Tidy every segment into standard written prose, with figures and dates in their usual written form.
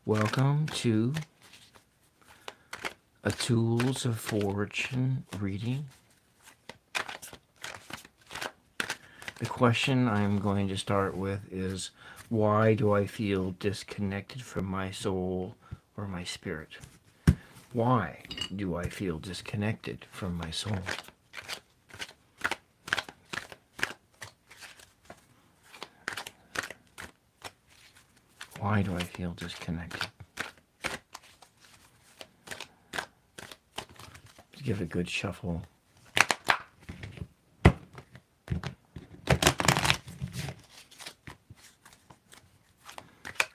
Welcome to a Tools of Fortune reading. The question I'm going to start with is, why do I feel disconnected from my soul or my spirit? Why do I feel disconnected from my soul? Why do I feel disconnected? Let's give it a good shuffle.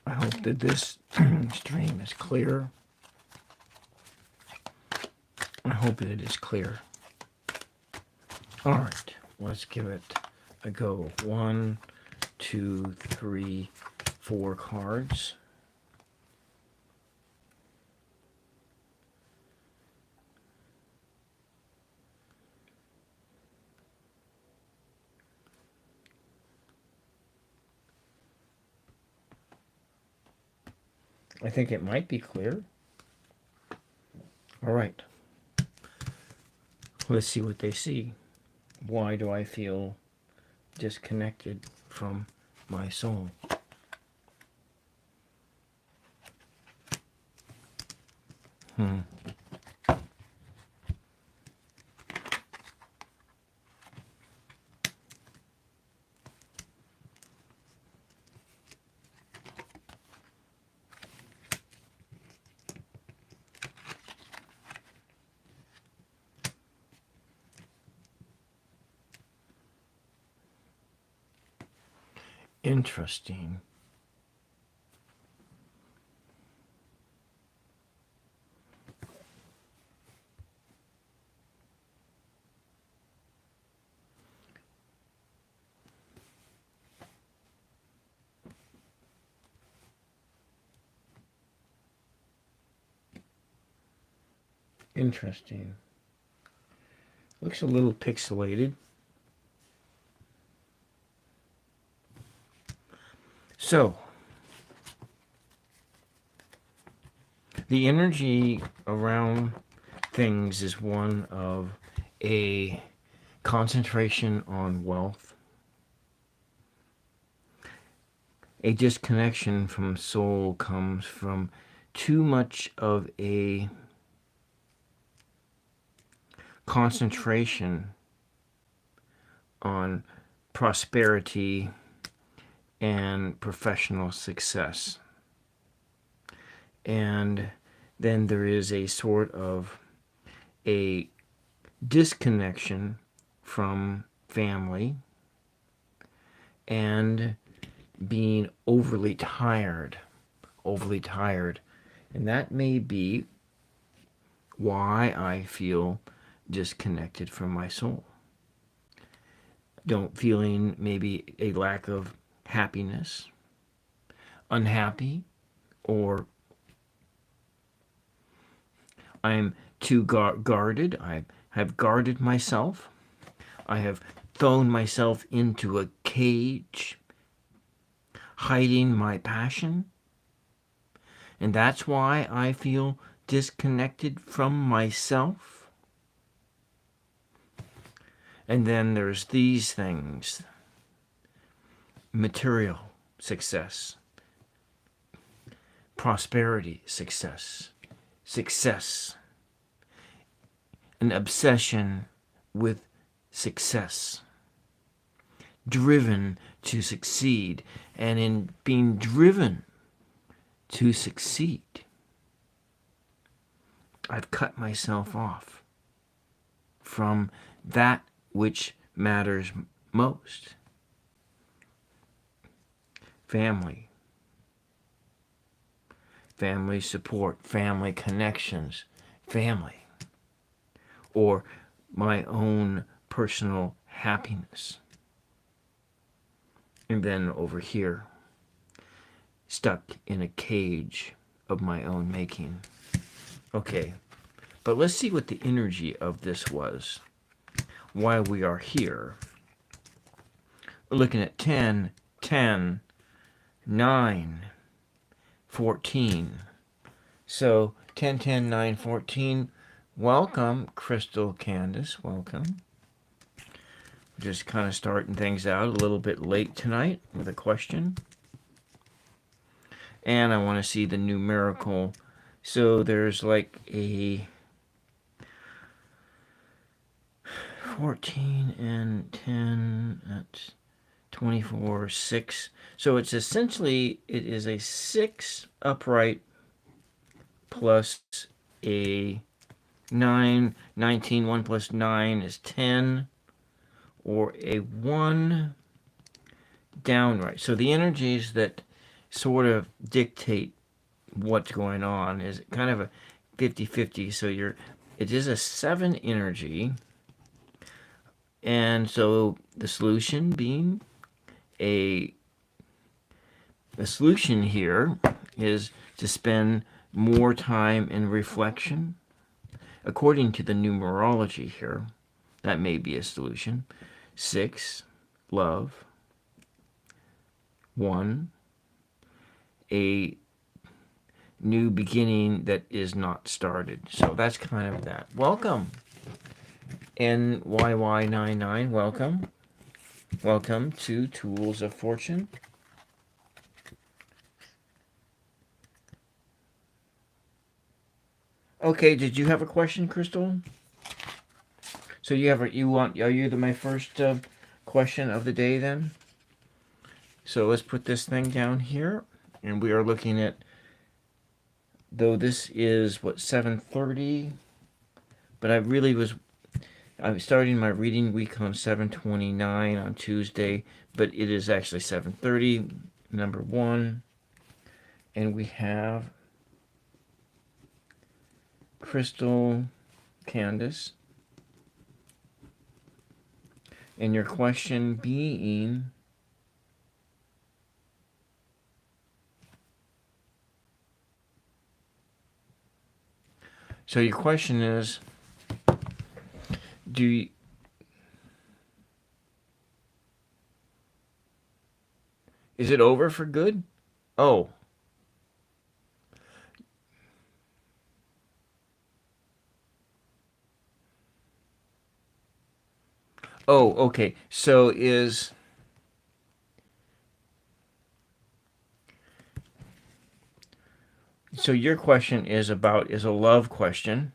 I hope that this stream is clear. I hope that it is clear. All right, let's give it a go. 1, 2, 3, 4 cards. I think it might be clear. All right. Let's see what they see. Why do I feel disconnected from my soul? Interesting. Interesting. Looks a little pixelated. So, the energy around things is one of a concentration on wealth, a disconnection from soul comes from too much of a concentration on prosperity and professional success. And then there is a sort of a disconnection from family and being overly tired. And that may be why I feel disconnected from my soul. Feeling maybe a lack of happiness, unhappy, or I'm too guarded. I have guarded myself. I have thrown myself into a cage, hiding my passion. And that's why I feel disconnected from myself. And then there's these things: material success, prosperity, success, an obsession with success, driven to succeed, and in being driven to succeed, I've cut myself off from that which matters most. Family support, family connections, family, or my own personal happiness. And then over here, stuck in a cage of my own making. Okay, but let's see what the energy of this was. Why we are here. We're looking at 10, 10, 9, 14. So 10, 10, 9, 14. Welcome, Crystal Candace. Welcome. Just kind of starting things out a little bit late tonight with a question. And I want to see the numerical. So there's like a 14 and 10, that's 24, 6. So it's essentially, it is a 6 upright plus a 9. 19, 1 plus 9 is 10. Or a 1 downright. So the energies that sort of dictate what's going on is kind of a 50-50. So it is a 7 energy. And so the solution being the solution here is to spend more time in reflection. According to the numerology here, that may be a solution. 6, love. 1, a new beginning that is not started. So that's kind of that. Welcome. NYY99, welcome. Welcome to Tools of Fortune. Okay, did you have a question, Crystal? So are you my first question of the day then? So let's put this thing down here, and we are looking at, though this is what, 7:30, but I'm starting my reading week on 7:29 on Tuesday, but it is actually 7:30, number 1, and we have Crystal Candace. And your question being, so your question is, is it over for good? Oh. Oh, okay. So your question is a love question.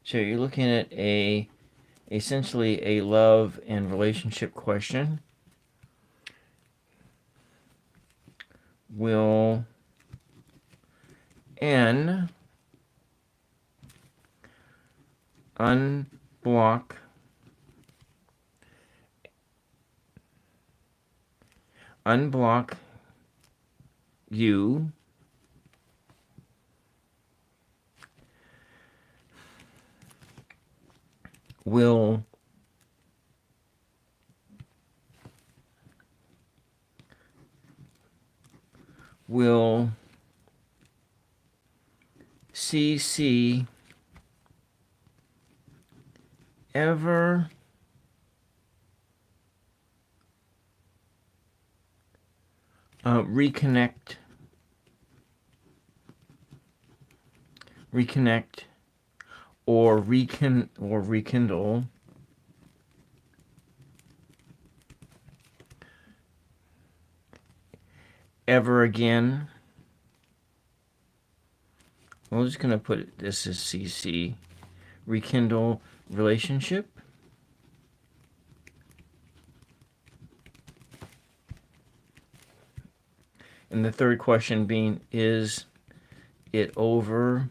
So you're looking at essentially a love and relationship question. Will N unblock you will CC ever reconnect or rekindle ever again. I'm just gonna put this as CC, rekindle relationship. And the third question being, is it over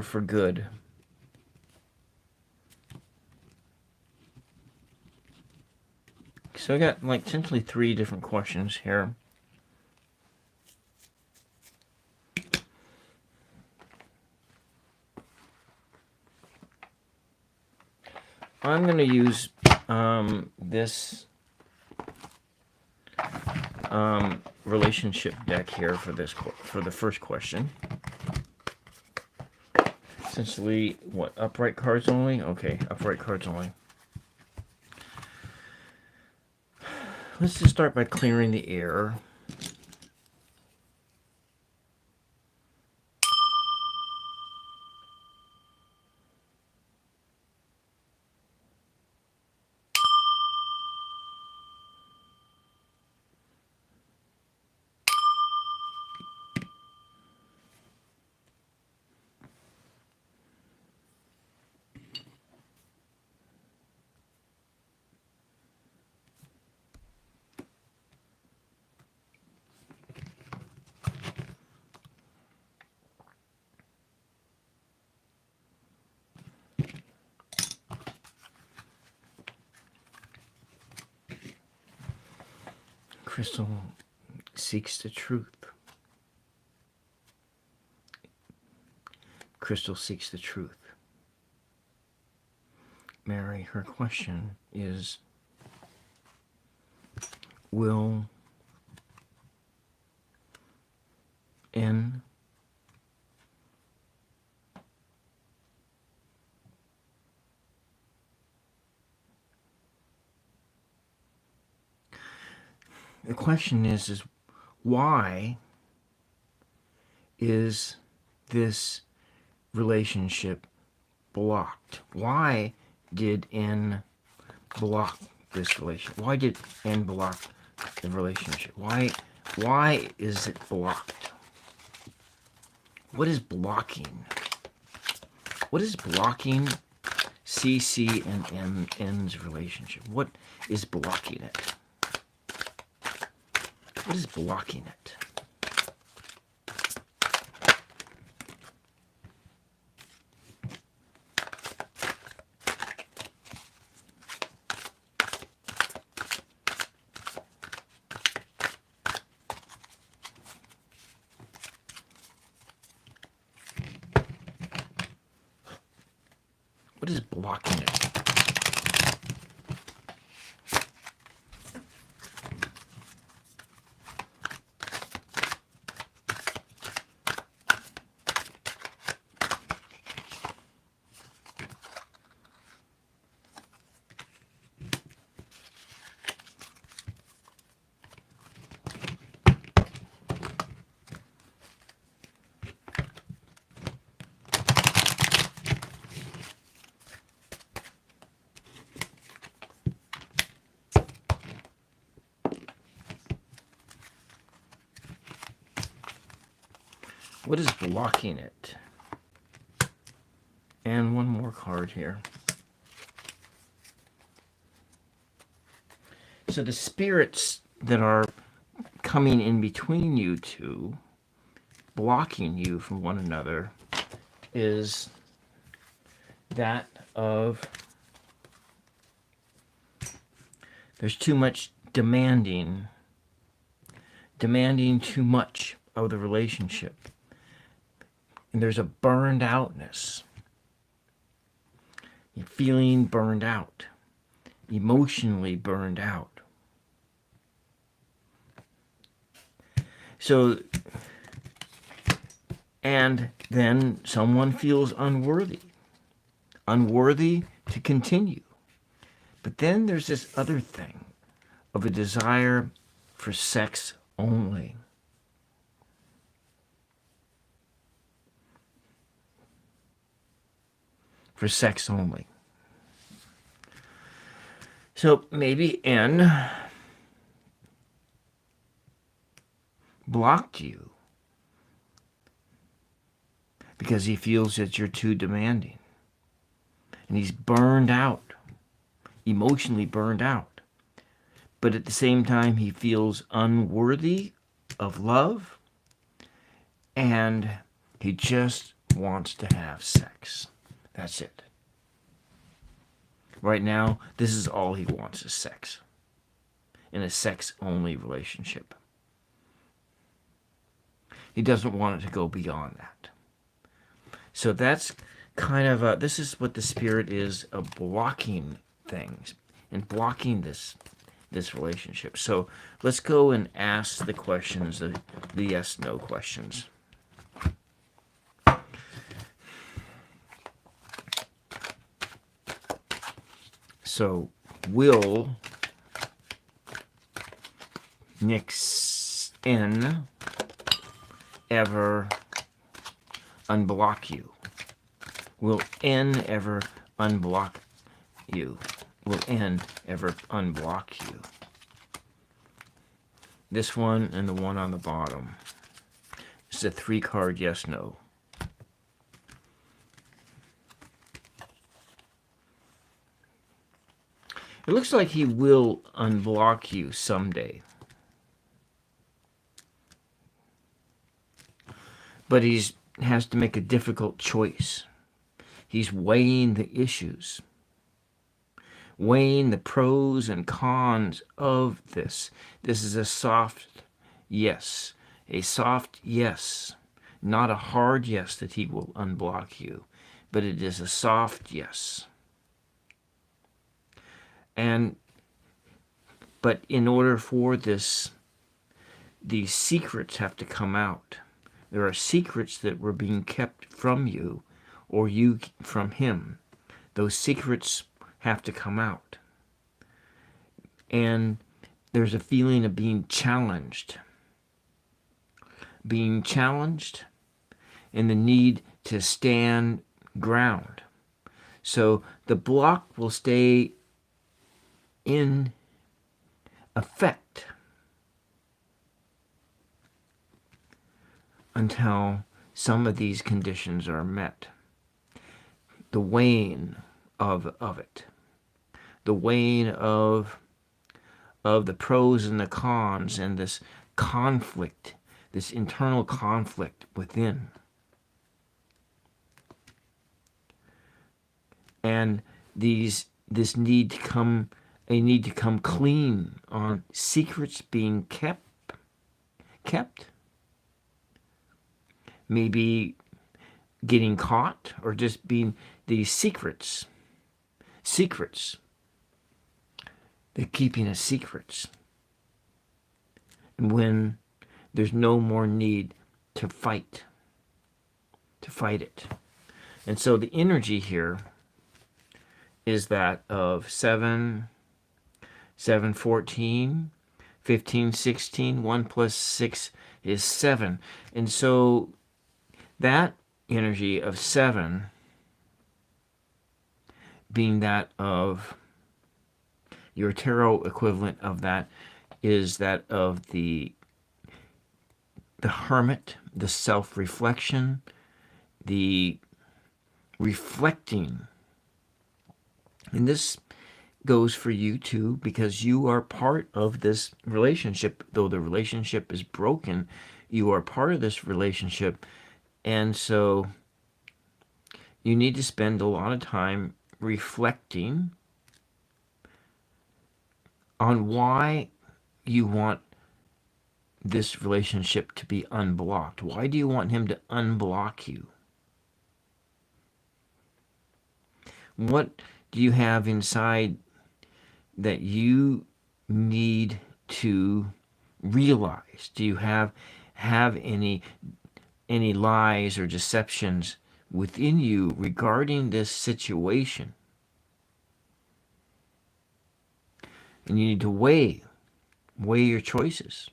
for good? So I got like essentially 3 different questions here. I'm going to use this relationship deck here for the first question. Essentially, what, upright cards only? Okay, upright cards only. let's just start by clearing the air. Crystal seeks the truth. Crystal seeks the truth. Mary, her question is, will N the question is why is this relationship blocked? Why did N block this relationship? Why did N block the relationship? Why is it blocked? What is blocking? What is blocking CC and N's relationship? What is blocking it? What is blocking it? What is blocking it? What is blocking it? And one more card here. So the spirits that are coming in between you two, blocking you from one another, is that of there's too much demanding too much of the relationship. And there's a burned outness. You're feeling burned out, emotionally burned out. So, and then someone feels unworthy to continue. But then there's this other thing of a desire for sex only. For sex only. So maybe N blocked you because he feels that you're too demanding. And he's burned out, emotionally burned out. But at the same time, he feels unworthy of love, and he just wants to have sex. That's it. Right now, this is all he wants is sex. In a sex-only relationship. He doesn't want it to go beyond that. So that's kind of this is what the spirit is of blocking things and blocking this relationship. So let's go and ask the questions, the yes/no questions. So will Nix N ever unblock you? Will N ever unblock you? Will N ever unblock you? This one and the one on the bottom. This is a 3-card yes, no. It looks like he will unblock you someday. But he has to make a difficult choice. He's weighing the issues, weighing the pros and cons of this. This is a soft yes, a soft yes, not a hard yes that he will unblock you, but it is a soft yes. But in order for this, these secrets have to come out. There are secrets that were being kept from you, or you from him. Those secrets have to come out. And there's a feeling of being challenged. Being challenged and the need to stand ground. So the block will stay in effect until some of these conditions are met. The weighing of it. The weighing of the pros and the cons and this conflict, this internal conflict within. And this need to come clean on secrets being kept. Maybe getting caught, or just being these secrets. They're keeping us secrets. And when there's no more need to fight it. And so the energy here is that of 7, 14, 15, 16, 1 plus 6 is 7. And so that energy of 7 being that of your tarot equivalent of that is that of the hermit, the self-reflection, the reflecting. And this goes for you too, because you are part of this relationship. Though the relationship is broken, you are part of this relationship. And so you need to spend a lot of time reflecting on why you want this relationship to be unblocked. Why do you want him to unblock you? What do you have inside that you need to realize? Do you have any lies or deceptions within you regarding this situation? And you need to weigh your choices.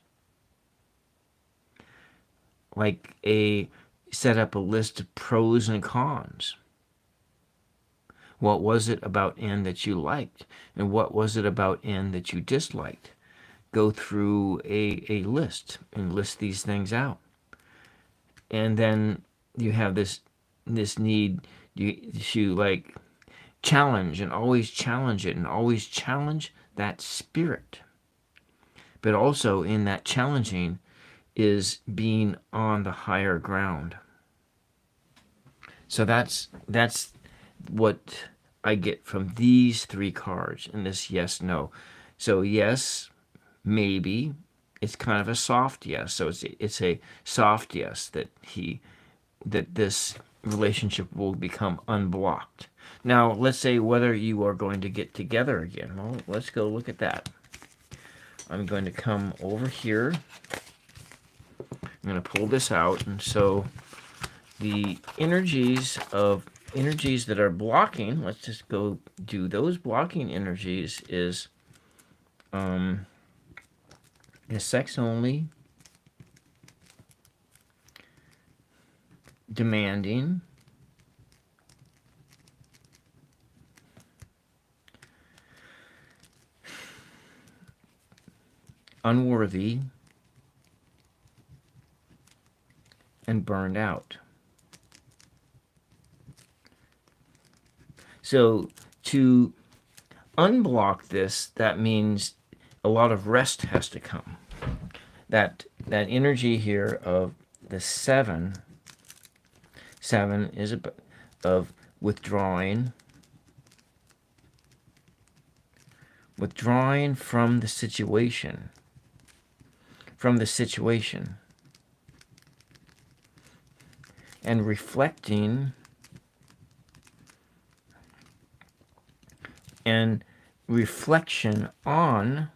Like set up a list of pros and cons. What was it about N that you liked? And what was it about N that you disliked? Go through a list and list these things out. And then you have this need to like challenge and always challenge it and always challenge that spirit. But also in that challenging is being on the higher ground. So that's what I get from these 3 cards in this yes, no. So yes, maybe. It's kind of a soft yes. So it's a soft yes that this relationship will become unblocked. Now, let's say whether you are going to get together again. Well, let's go look at that. I'm going to come over here. I'm going to pull this out. And so the energies that are blocking, let's just go do those blocking energies, is is sex only, demanding, unworthy, and burned out. So to unblock this, that means a lot of rest has to come. That energy here of the seven is of withdrawing from the situation, and reflecting and reflection on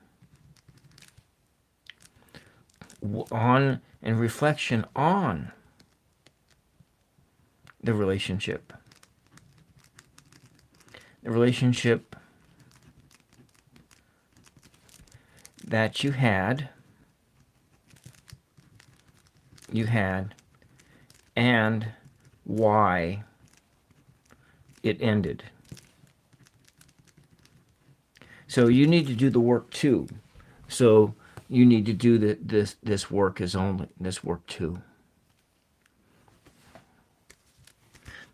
the relationship that you had and why it ended. So you need to do the work too. So you need to do this work too.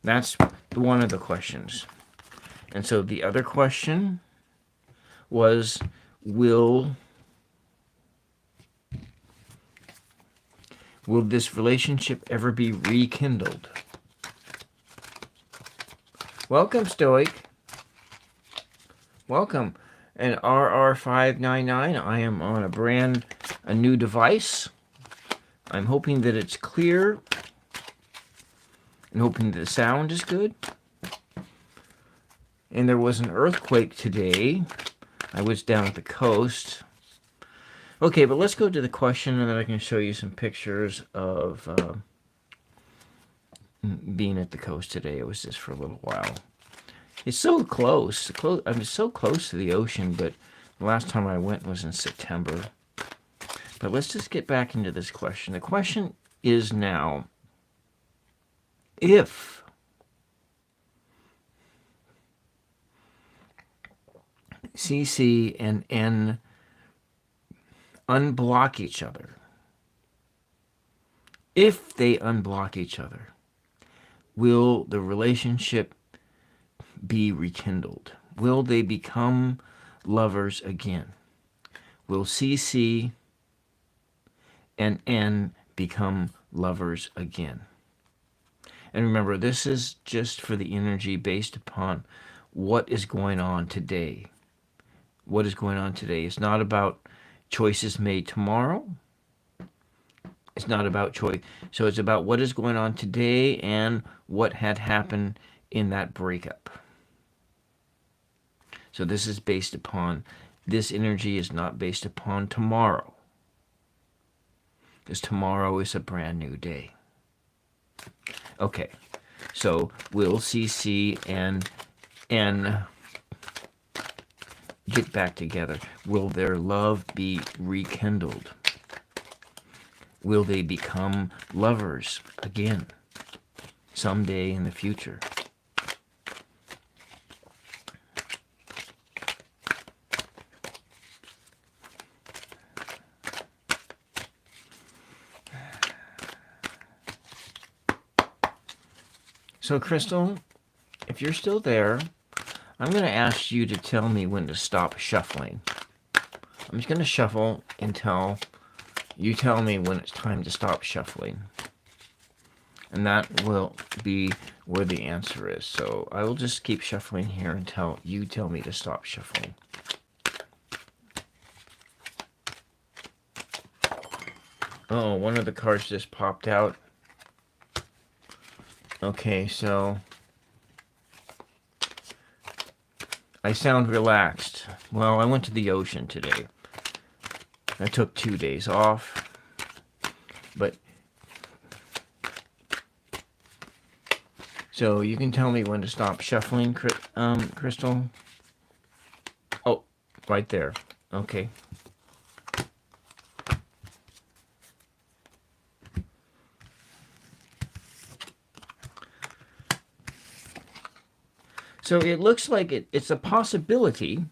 That's one of the questions. And so the other question was, will this relationship ever be rekindled? Welcome, Stoic. Welcome. And RR599, I am on a new device. I'm hoping that it's clear and hoping that the sound is good. And there was an earthquake today. I was down at the coast. Okay, but let's go to the question, and then I can show you some pictures of being at the coast today. It was just for a little while. It's so close. I'm so close to the ocean, but the last time I went was in September. But let's just get back into this question. The question is now, if CC and N unblock each other, if they unblock each other, will the relationship be rekindled? Will they become lovers again? Will CC and N become lovers again? And remember, this is just for the energy based upon what is going on today. What is going on today? It's not about choices made tomorrow. It's not about choice. So it's about what is going on today and what had happened in that breakup. So this is based upon, this energy is not based upon tomorrow. Because tomorrow is a brand new day. Okay, so will CC and N get back together? Will their love be rekindled? Will they become lovers again someday in the future? So, Crystal, if you're still there, I'm going to ask you to tell me when to stop shuffling. I'm just going to shuffle until you tell me when it's time to stop shuffling. And that will be where the answer is. So I will just keep shuffling here until you tell me to stop shuffling. Oh, one of the cards just popped out. Okay, so I sound relaxed. Well, I went to the ocean today. I took 2 days off, but so you can tell me when to stop shuffling, Crystal. Oh, right there. Okay. So it looks like it's a possibility.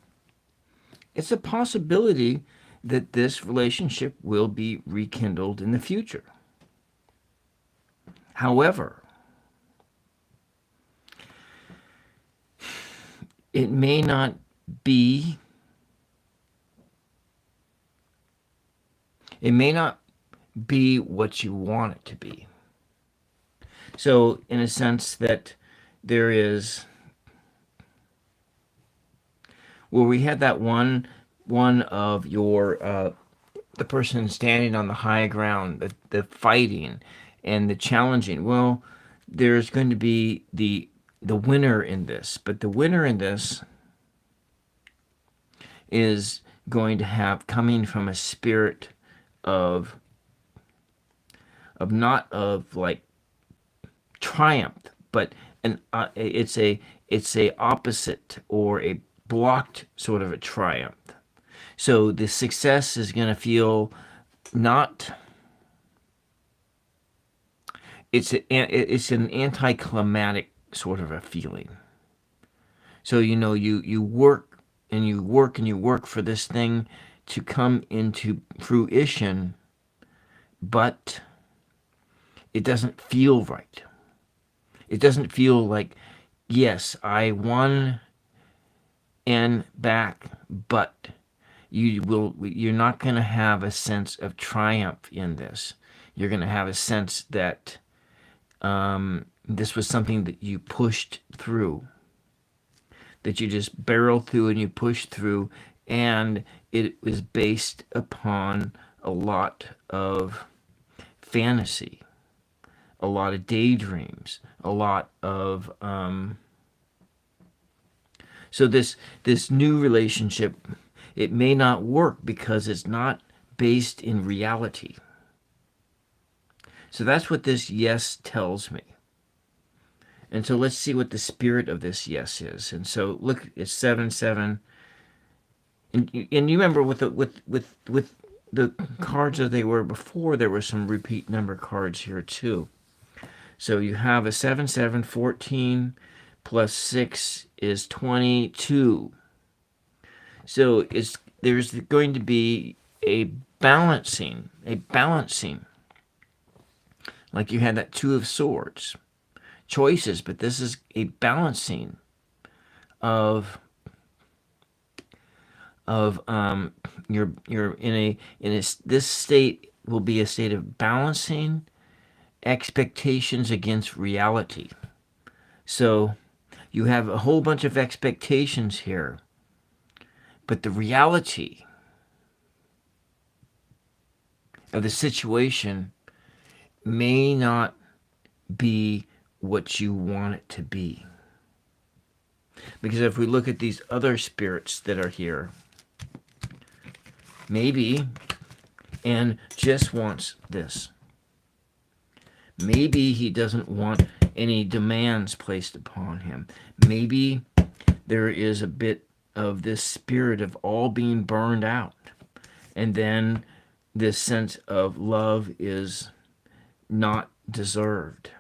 It's a possibility that this relationship will be rekindled in the future. However, it may not be it may not be what you want it to be. So in a sense that there is, well, we had that one of your the person standing on the high ground, the fighting and the challenging. Well, there's going to be the winner in this, but the winner in this is going to have coming from a spirit of not of like triumph, but it's a opposite or a blocked sort of a triumph. So the success is going to feel not. It's an anticlimactic sort of a feeling. So you work and you work and you work for this thing to come into fruition, but it doesn't feel right. It doesn't feel like, yes, I won and back, but you're not going to have a sense of triumph in this. You're going to have a sense that this was something that you pushed through, that you just barreled through and you pushed through, and it was based upon a lot of fantasy, a lot of daydreams, a lot of so this new relationship, it may not work because it's not based in reality. So that's what this yes tells me. And so let's see what the spirit of this yes is. And so look, it's 7-7. And you remember with the cards as they were before, there were some repeat number cards here too. So you have a 7-7, 14 plus 6 is 22. So there's going to be a balancing. Like you had that 2 of swords. Choices, but this is a balancing of you're in a this state will be a state of balancing expectations against reality. So you have a whole bunch of expectations here, but the reality of the situation may not be what you want it to be. Because if we look at these other spirits that are here, maybe and just wants this. Maybe he doesn't want any demands placed upon him. Maybe there is a bit of this spirit of all being burned out. And then this sense of love is not deserved.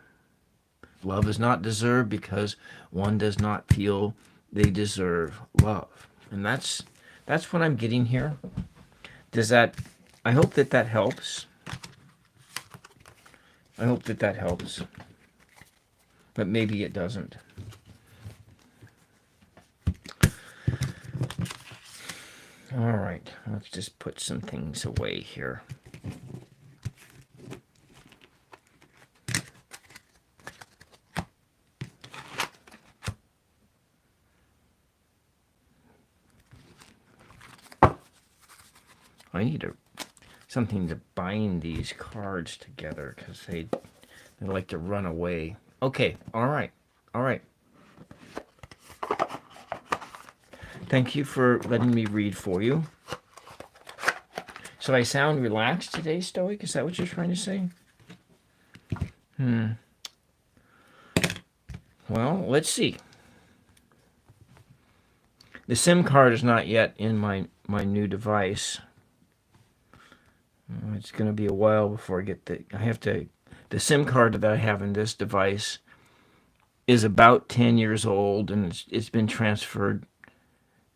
Love is not deserved because one does not feel they deserve love. And that's what I'm getting here. I hope that helps. I hope that helps. But maybe it doesn't. All right, let's just put some things away here. I need something to bind these cards together because they like to run away. Okay, all right. Thank you for letting me read for you. So I sound relaxed today, Stoic? Is that what you're trying to say? Well, let's see. The SIM card is not yet in my new device. It's going to be a while before I get the SIM card that I have in this device is about 10 years old, and it's been transferred.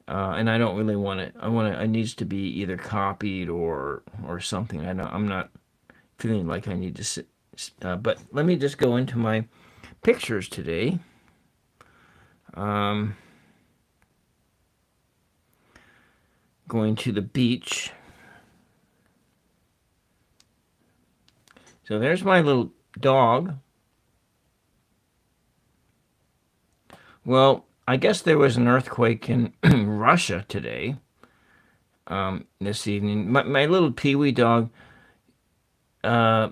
And I don't really want it. It needs to be either copied or something. I'm not feeling like I need to sit. But let me just go into my pictures today. Going to the beach. So there's my little dog. Well, I guess there was an earthquake in Russia today, this evening. My little Pee-wee dog, yeah,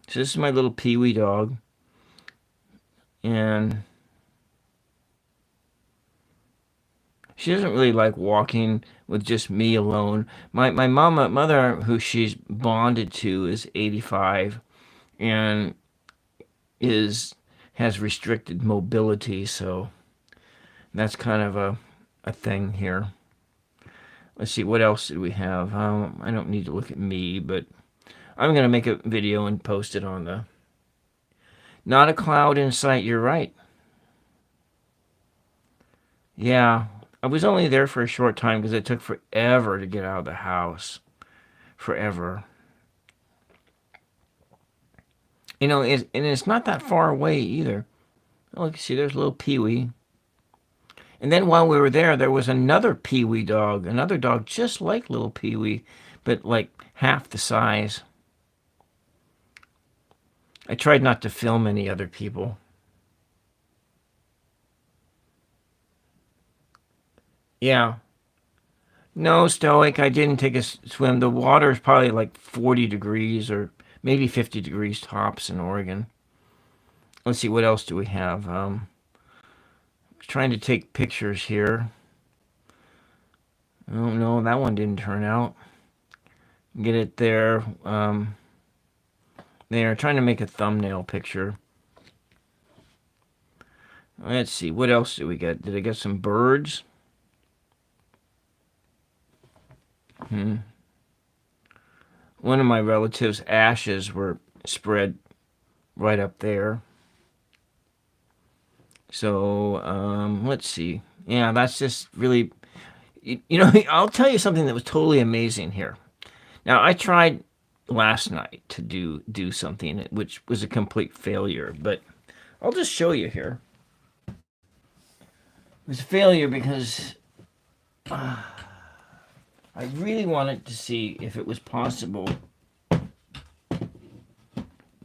so this is my little Pee-wee dog, and she doesn't really like walking with just me alone. My mother, who she's bonded to, is 85, and has restricted mobility, so that's kind of a thing here. Let's see, what else did we have? I don't need to look at me, but I'm going to make a video and post it on the... Not a cloud in sight, you're right. Yeah, I was only there for a short time because it took forever to get out of the house. Forever. You know, and it's not that far away either. Oh, look, see, there's little Pee-wee. And then while we were there was another Pee-wee dog. Another dog just like little Pee-wee, but like half the size. I tried not to film any other people. Yeah. No, Stoic, I didn't take a swim. The water is probably like 40 degrees or maybe 50 degrees tops in Oregon. Let's see, what else do we have? Trying to take pictures here. Oh, no, that one didn't turn out. Get it there. There, trying to make a thumbnail picture. Let's see, what else did we get? Did I get some birds? One of my relatives' ashes were spread right up there. So, let's see. Yeah, that's just really... You know, I'll tell you something that was totally amazing here. Now, I tried last night to do something, which was a complete failure, but I'll just show you here. It was a failure because I really wanted to see if it was possible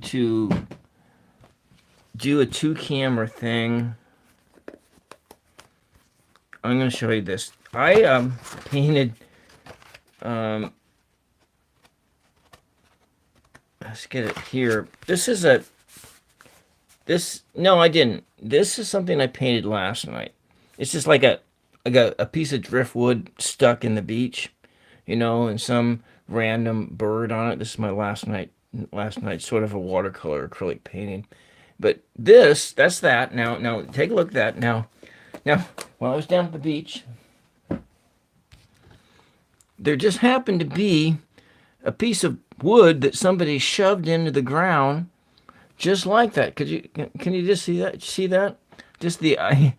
to do a 2-camera thing. I'm going to show you this. I painted, let's get it here. No, I didn't. This is something I painted last night. It's just like a piece of driftwood stuck in the beach, you know, and some random bird on it. This is my last night, sort of a watercolor acrylic painting. But that's that. Now take a look at that. Now, while I was down at the beach, there just happened to be a piece of wood that somebody shoved into the ground, just like that. Can you just see that? See that? Just it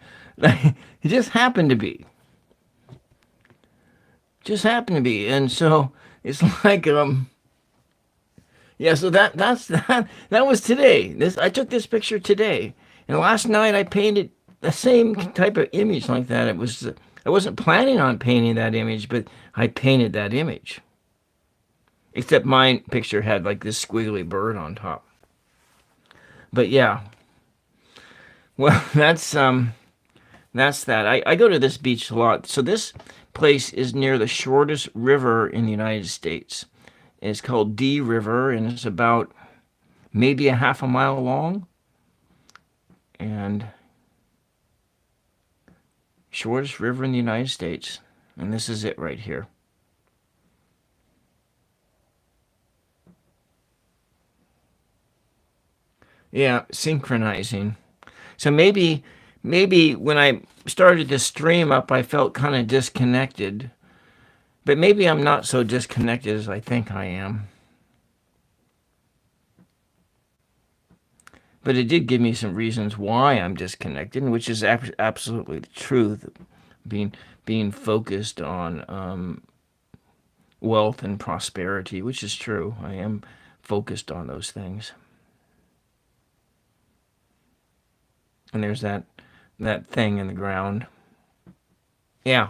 just happened to be. Just happened to be, and so it's like yeah. So that's that. That was today. I took this picture today, and last night I painted the same type of image like that. I wasn't planning on painting that image, but I painted that image. Except my picture had like this squiggly bird on top. But yeah. Well, that's that. I go to this beach a lot. So this place is near the shortest river in the United States. It's called Dee River, and it's about maybe a half a mile long. And shortest river in the United States. And this is it right here. Yeah, synchronizing. So maybe when I started to stream up, I felt kind of disconnected. But maybe I'm not so disconnected as I think I am. but it did give me some reasons why I'm disconnected, which is absolutely the truth. Being being focused on wealth and prosperity, which is true. I am focused on those things. And there's that thing in the ground. Yeah.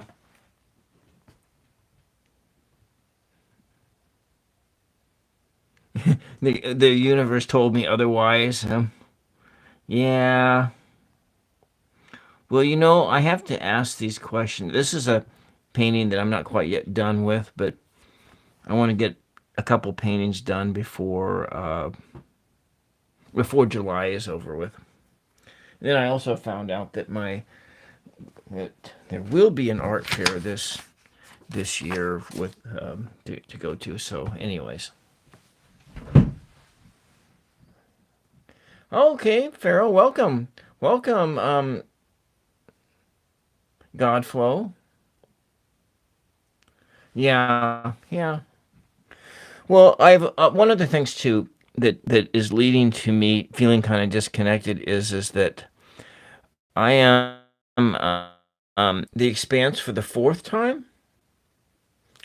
The universe told me otherwise. Yeah. Well, I have to ask these questions. This is a painting that I'm not quite yet done with, but I want to get a couple paintings done before July is over with. And then I also found out that there will be an art fair this year with to go to. So, anyways, okay, Pharaoh, welcome, Godflow. Yeah, yeah. Well, I've one of the things too that is leading to me feeling kind of disconnected is that I am the Expanse for the fourth time.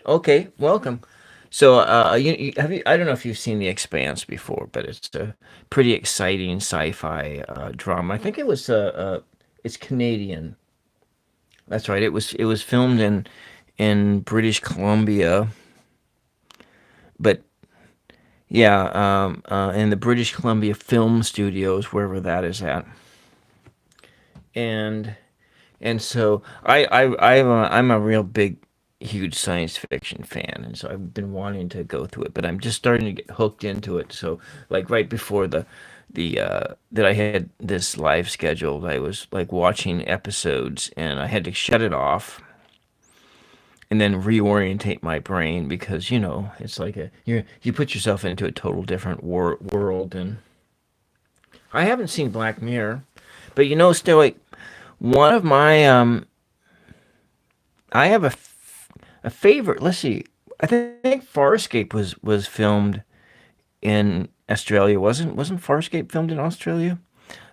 Okay, welcome. So, I don't know if you've seen The Expanse before, but it's a pretty exciting sci-fi drama. I think it's Canadian. That's right. It was filmed in British Columbia, but yeah, in the British Columbia Film Studios, wherever that is at, and so I'm a real big, huge science fiction fan, and so I've been wanting to go through it, but I'm just starting to get hooked into it. So, like right before the that I had this live scheduled, I was like watching episodes, and I had to shut it off and then reorientate my brain because it's like you put yourself into a total different world. And I haven't seen Black Mirror, but still, like, one of my I have a favorite. Let's see. I think Farscape was filmed in Australia. Wasn't Farscape filmed in Australia?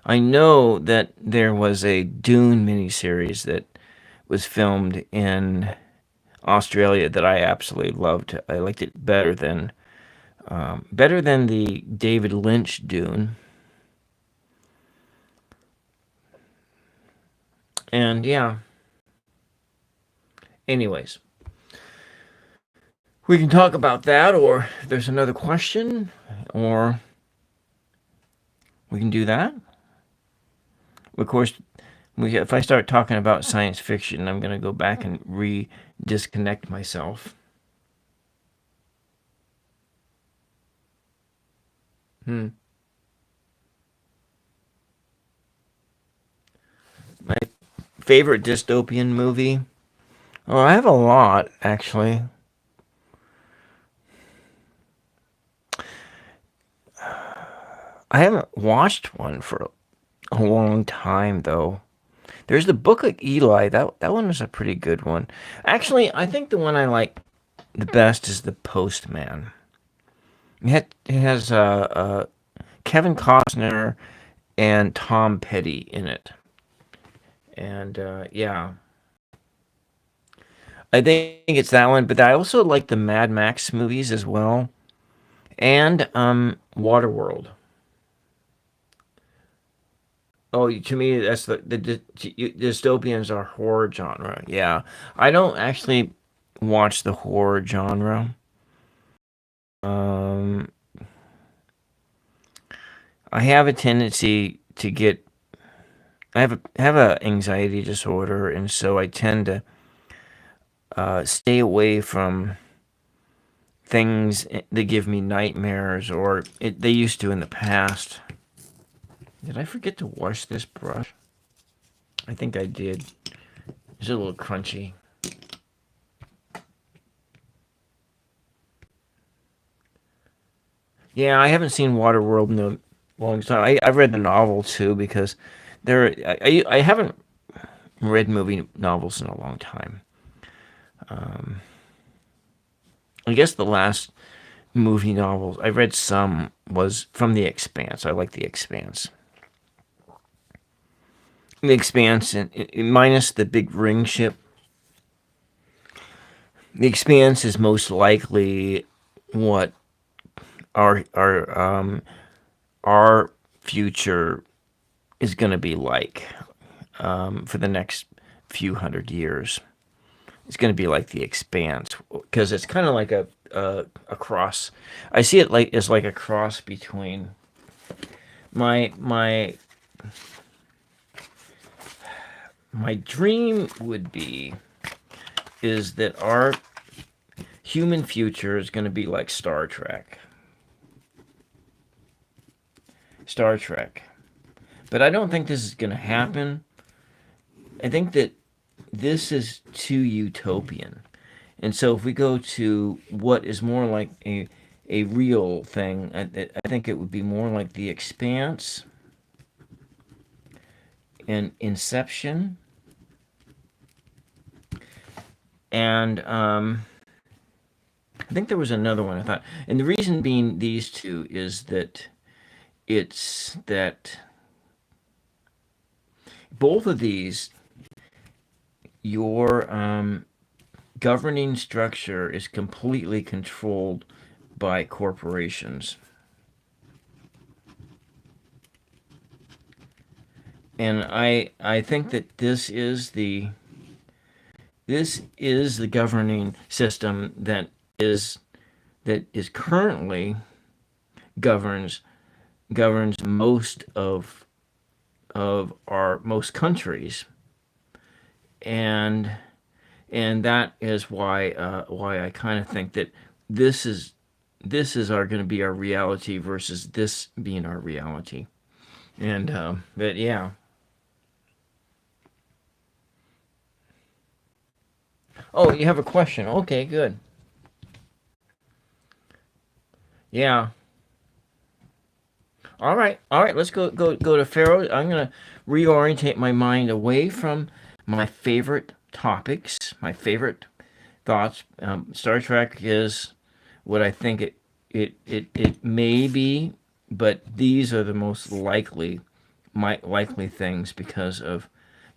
I know that there was a Dune miniseries that was filmed in Australia that I absolutely loved. I liked it better than the David Lynch Dune. And yeah. Anyways, we can talk about that, or if there's another question, or we can do that. Of course, if I start talking about science fiction, I'm going to go back and disconnect myself. Hmm. My favorite dystopian movie? Oh, I have a lot, actually. I haven't watched one for a long time, though. There's the Book of Eli. That one was a pretty good one. Actually, I think the one I like the best is The Postman. It has Kevin Costner and Tom Petty in it, and yeah, I think it's that one. But I also like the Mad Max movies as well, and Waterworld. Oh, to me, that's the dystopians are horror genre. Yeah, I don't actually watch the horror genre. Um, I have a tendency to get. I have a anxiety disorder, and so I tend to stay away from things that give me nightmares, or they used to in the past. Did I forget to wash this brush? I think I did. It's a little crunchy. Yeah, I haven't seen Waterworld in a long time. I've read the novel too because I haven't read movie novels in a long time. Um, I guess the last movie novels I read some was from The Expanse. I like The Expanse. the expanse, minus the big ring ship, the expanse is most likely what our future is going to be like for the next few hundred years. It's going to be like the expanse because it's kind of like a cross. I see it like as like a cross between my dream would be is that our human future is going to be like Star Trek. Star Trek. But I don't think this is going to happen. I think that this is too utopian. And so if we go to what is more like a real thing, I think it would be more like The Expanse and Inception. And I think there was another one I thought. And the reason being these two is that it's that both of these, your governing structure is completely controlled by corporations. And I think that this is the governing system that is currently governs most of most countries, and that is why I kind of think that this is going to be our reality versus this being our reality. And but yeah. Oh, you have a question? Okay, good. Yeah. All right. All right. Let's go to Pharaoh. I'm gonna reorientate my mind away from my favorite topics, my favorite thoughts. Star Trek is what I think it may be, but these are the most likely things because of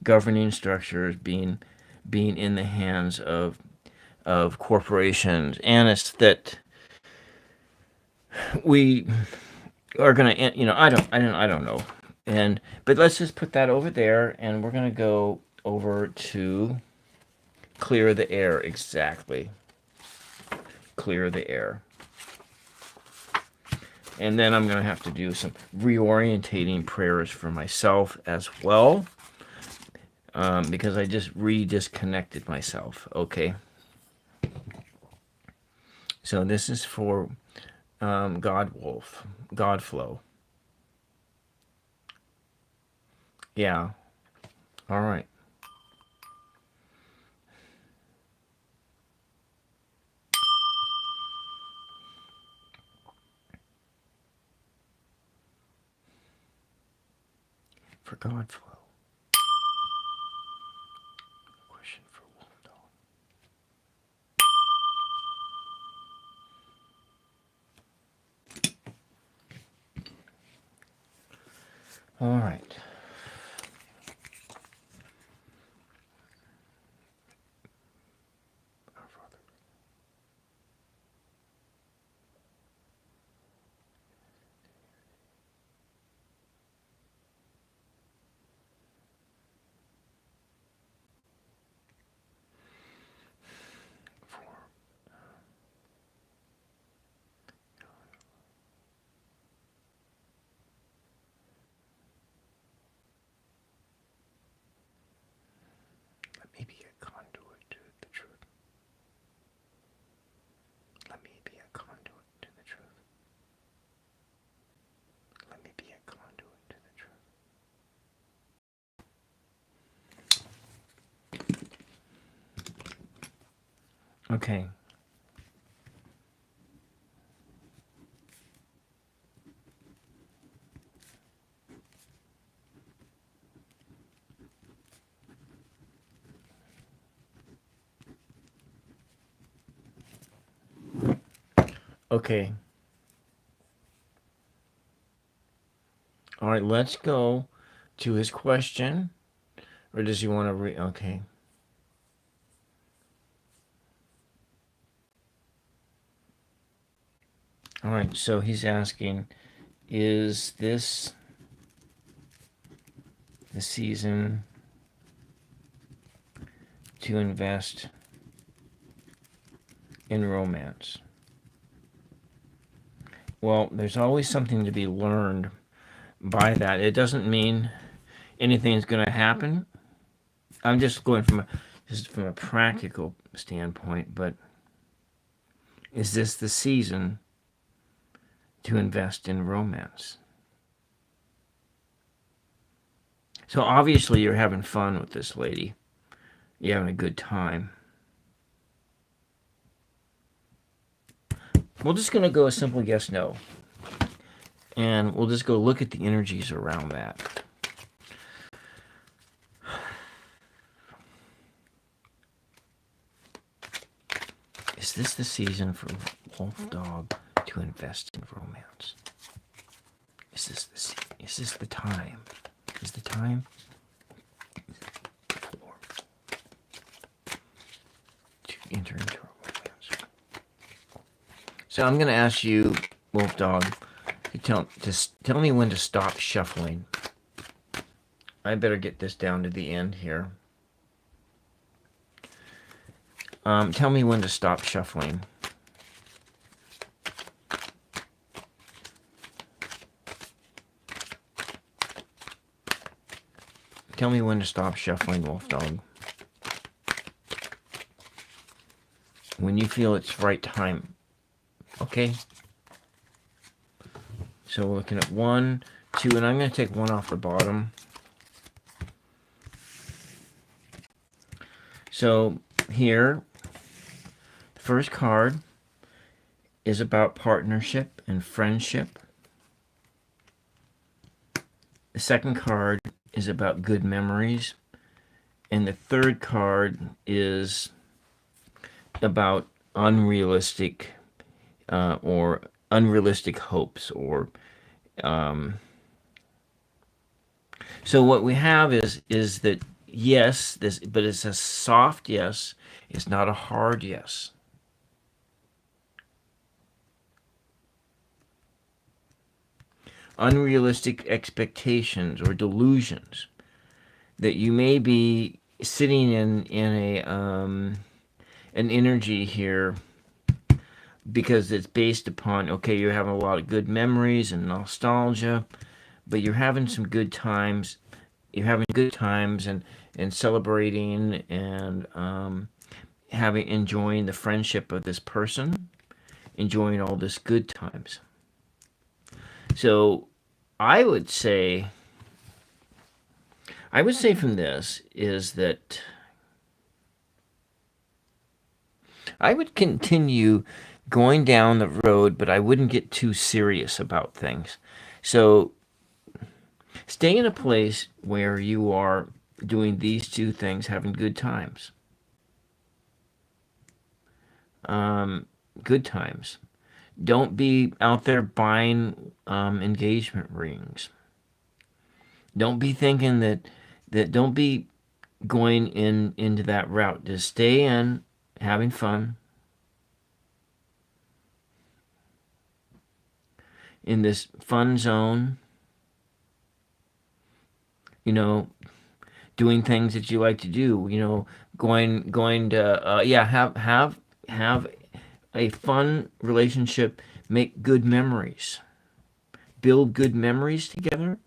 governing structures being in the hands of corporations, and it's that we are gonna, I don't know, and but let's just put that over there, and we're gonna go over to clear the air. Exactly, clear the air. And then I'm going to have to do some reorientating prayers for myself as well, because I just disconnected myself. Okay. So this is for Godflow. Yeah. All right. For Godflow. Question for Wolf Dog. All right. Let me be a conduit to the truth. Let me be a conduit to the truth. Let me be a conduit to the truth. Okay. Okay. All right, let's go to his question. Or does he want to okay. All right, so he's asking, is this the season to invest in romance? Well, there's always something to be learned by that. It doesn't mean anything's going to happen. I'm just going from a practical standpoint, but is this the season to invest in romance? So obviously you're having fun with this lady. You're having a good time. We're just going to go a simple yes, no. And we'll just go look at the energies around that. Is this the season for Wolf Dog to invest in romance? Is this the time? Is the time for to enter into romance? So I'm going to ask you, Wolf Dog, to tell me when to stop shuffling. I better get this down to the end here. Tell me when to stop shuffling. Tell me when to stop shuffling, Wolf Dog. When you feel it's right time. Okay? So we're looking at 1, 2, and I'm going to take 1 off the bottom. So here, the first card is about partnership and friendship. The second card is about good memories. And the third card is about unrealistic or unrealistic hopes. Or so what we have is that yes, but it's a soft yes. It's not a hard yes. Unrealistic expectations or delusions that you may be sitting in a an energy here because it's based upon, okay, you're having a lot of good memories and nostalgia, but you're having some good times. You're having good times and celebrating and enjoying the friendship of this person, enjoying all this good times. So I would say from this is that I would continue going down the road, but I wouldn't get too serious about things. So stay in a place where you are doing these two things, having good times. Good times. Don't be out there buying engagement rings. Don't be thinking that don't be going into that route. Just stay in, having fun, in this fun zone. You know, doing things that you like to do. You know, going to have a fun relationship, make good memories, build good memories together,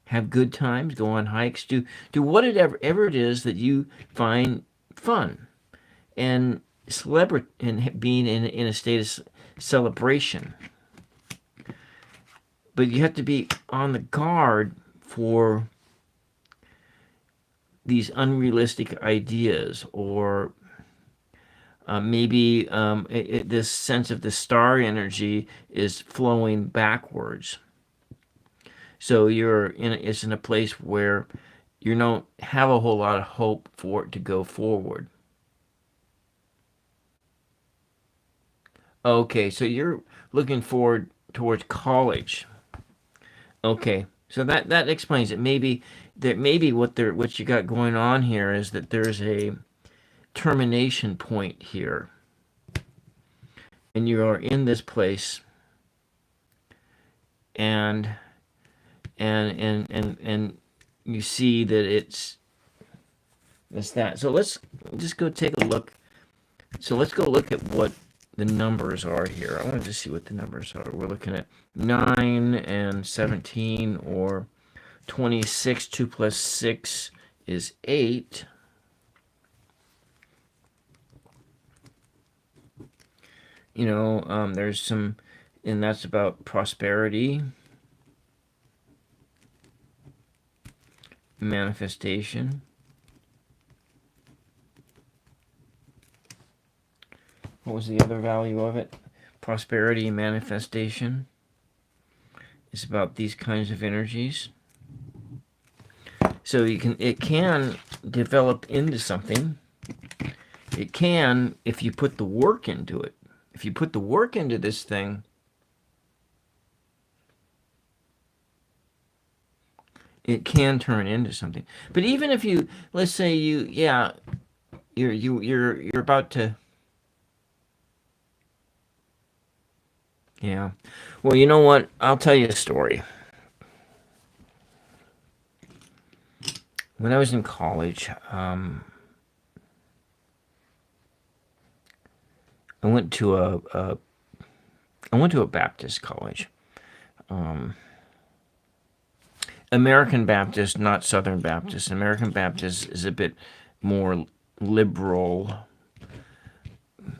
have good times, go on hikes, do whatever it is that you find fun, and celebrate and being in a state of celebration. But you have to be on the guard for these unrealistic ideas, or maybe this sense of the star energy is flowing backwards. So it's in a place where you don't have a whole lot of hope for it to go forward. Okay, so you're looking forward towards college. Okay, so that explains it. Maybe that maybe what you got going on here is that there's a termination point here, and you are in this place, and and you see that it's that. So let's just go take a look. So let's go look at what the numbers are here. I want to just see what the numbers are. We're looking at 9 and 17, or 26. 2 plus 6 is 8. There's some, and that's about prosperity, manifestation. What was the other value of it? Prosperity, manifestation. It's about these kinds of energies. So it can develop into something. It can, if you put the work into it. If you put the work into this thing, it can turn into something. But even if you, let's say you're about to. Yeah. Well, you know what? I'll tell you a story. When I was in college, I went to a Baptist college, American Baptist, not Southern Baptist. American Baptist is a bit more liberal.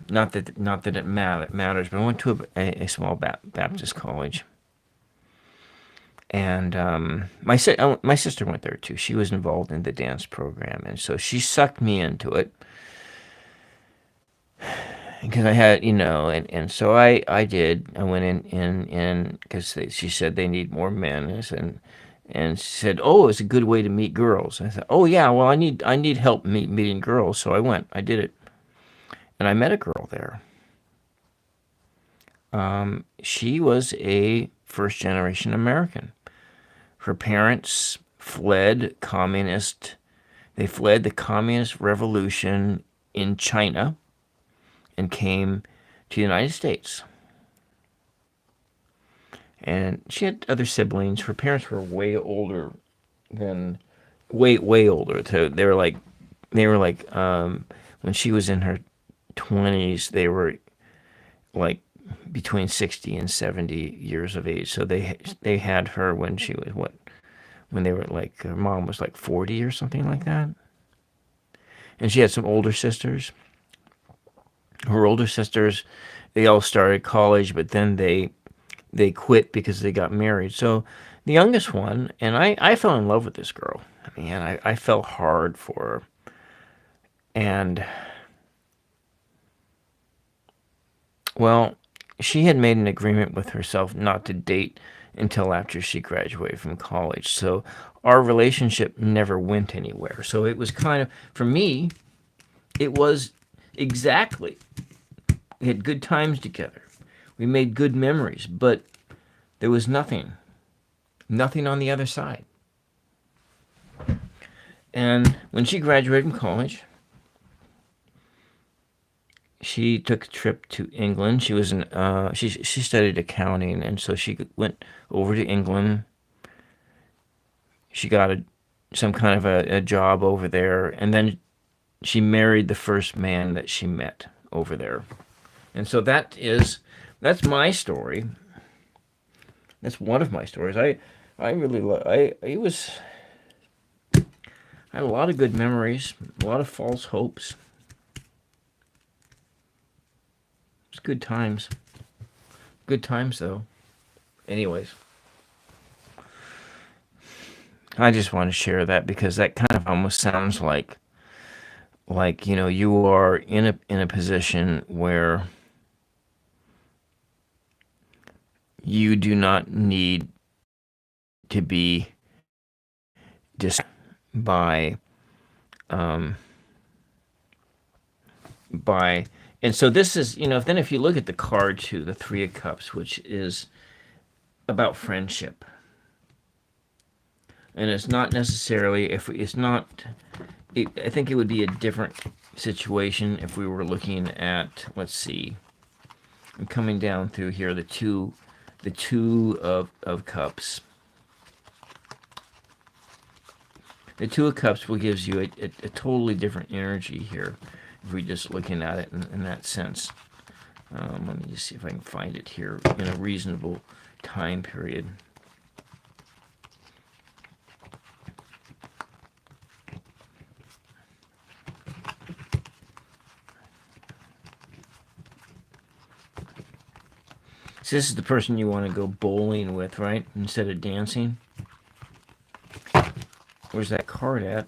Not that it matters, but I went to a small Baptist college, and my sister went there too. She was involved in the dance program, and so she sucked me into it because I had, and so I did. I went in because she said they need more men, and she said, "Oh, it's a good way to meet girls." I thought, "Oh yeah, well I need help meeting girls," so I went. I did it, and I met a girl there. She was a first generation American. Her parents fled communist. They fled the communist revolution in China and came to the United States. And she had other siblings. Her parents were way older than, way older. So they were like, when she was in her 20s, they were like between 60 and 70 years of age. So they had her when she was when they were like, her mom was like 40 or something like that. And she had some older sisters. Her older sisters, they all started college, but then they quit because they got married. So the youngest one, and I fell in love with this girl. I mean, I fell hard for her. And, well, she had made an agreement with herself not to date until after she graduated from college. So our relationship never went anywhere. So it was kind of, for me, it was exactly, we had good times together. We made good memories, but there was nothing on the other side. And when she graduated from college, she took a trip to England. She was she studied accounting, and so she went over to England. She got some kind of a job over there, and then she married the first man that she met over there. And so that's my story. That's one of my stories. I really I had a lot of good memories, a lot of false hopes. It's good times. Good times though. Anyways, I just want to share that because that kind of almost sounds like you are in a position where you do not need to be just by by and so this is, then if you look at the card too, the 3 of Cups, which is about friendship. And it's not necessarily, if it's not, I think it would be a different situation if we were looking at, let's see, I'm coming down through here, the two of cups. The Two of Cups will gives you a totally different energy here if we're just looking at it in that sense. Let me just see if I can find it here in a reasonable time period. So this is the person you want to go bowling with, right? Instead of dancing. Where's that card at?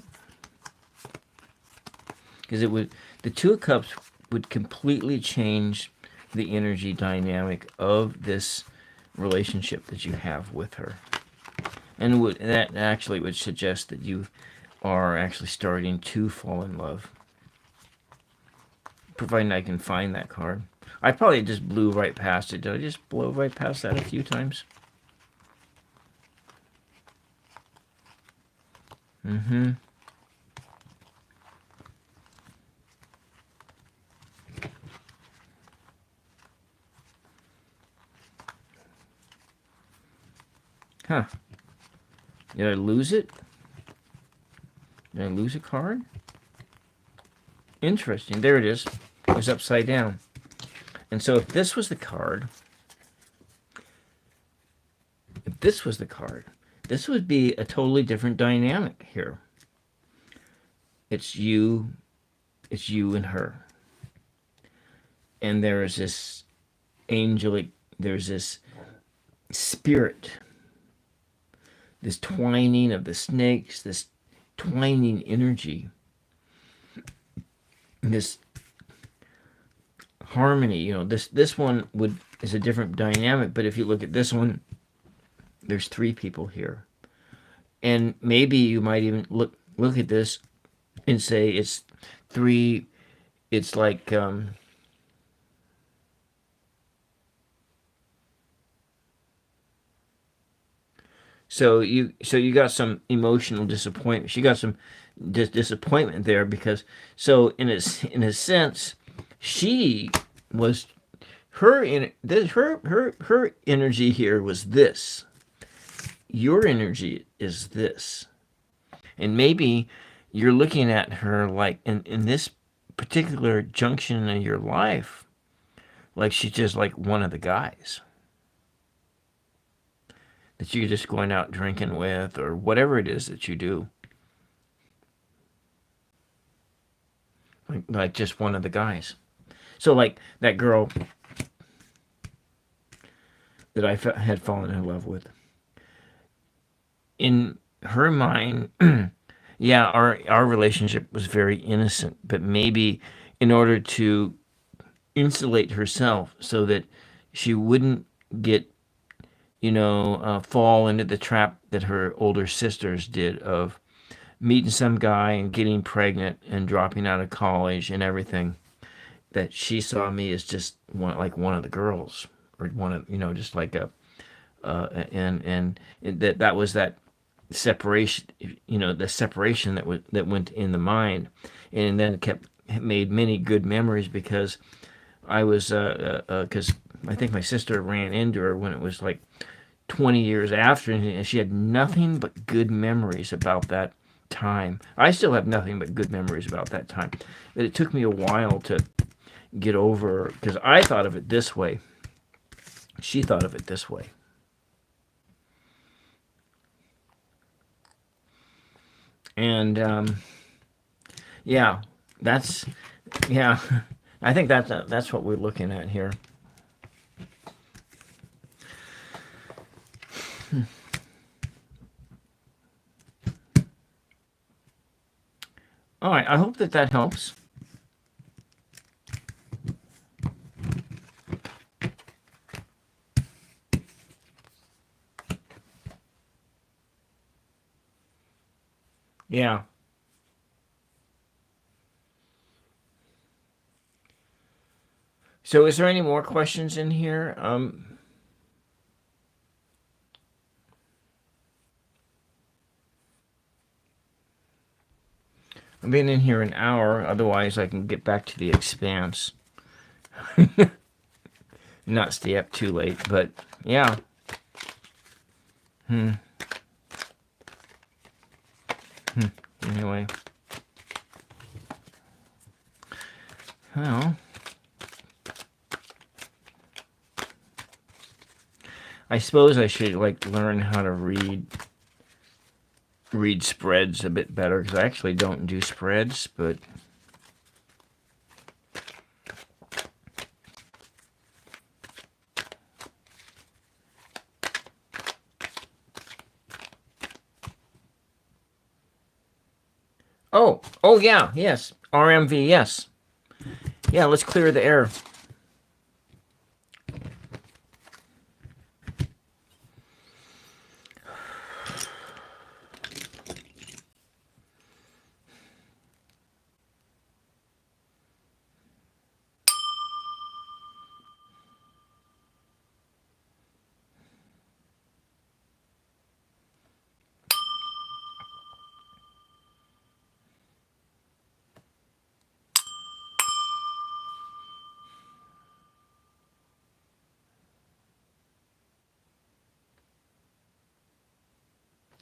Because the Two of Cups would completely change the energy dynamic of this relationship that you have with her. And that actually would suggest that you are actually starting to fall in love. Providing I can find that card. I probably just blew right past it. Did I just blow right past that a few times? Mm-hmm. Huh. Did I lose it? Did I lose a card? Interesting. There it is. It was upside down. And so if this was the card, this would be a totally different dynamic here. It's you and her. And there is this angelic, there's this spirit, this twining of the snakes, this twining energy, this harmony. This one is a different dynamic, but if you look at this one, there's three people here. And maybe you might even look at this and say it's three, it's like so you got some emotional disappointment. She got some disappointment there because in a sense she was her energy here was this. Your energy is this. And maybe you're looking at her like in this particular junction in your life, like she's just like one of the guys that you're just going out drinking with or whatever it is that you do. Like just one of the guys. So like that girl that I had fallen in love with. In her mind, yeah, our relationship was very innocent, but maybe in order to insulate herself so that she wouldn't get, fall into the trap that her older sisters did of meeting some guy and getting pregnant and dropping out of college and everything, that she saw me as just one of the girls, or one of, just like a and that was that separation, the separation that went in the mind. And then made many good memories because I was because I think my sister ran into her when it was like 20 years after, and she had nothing but good memories about that time. I still have nothing but good memories about that time, but it took me a while to get over, because I thought of it this way, she thought of it this way. And yeah, that's yeah. I think that's what we're looking at here. All right, I hope that helps. Yeah. So is there any more questions in here? I've been in here an hour, otherwise I can get back to the expanse. Not stay up too late, but yeah. Anyway. Well, I suppose I should like learn how to read spreads a bit better, because I actually don't do spreads, but oh yeah, yes, RMV, yes, yeah. Let's clear the air.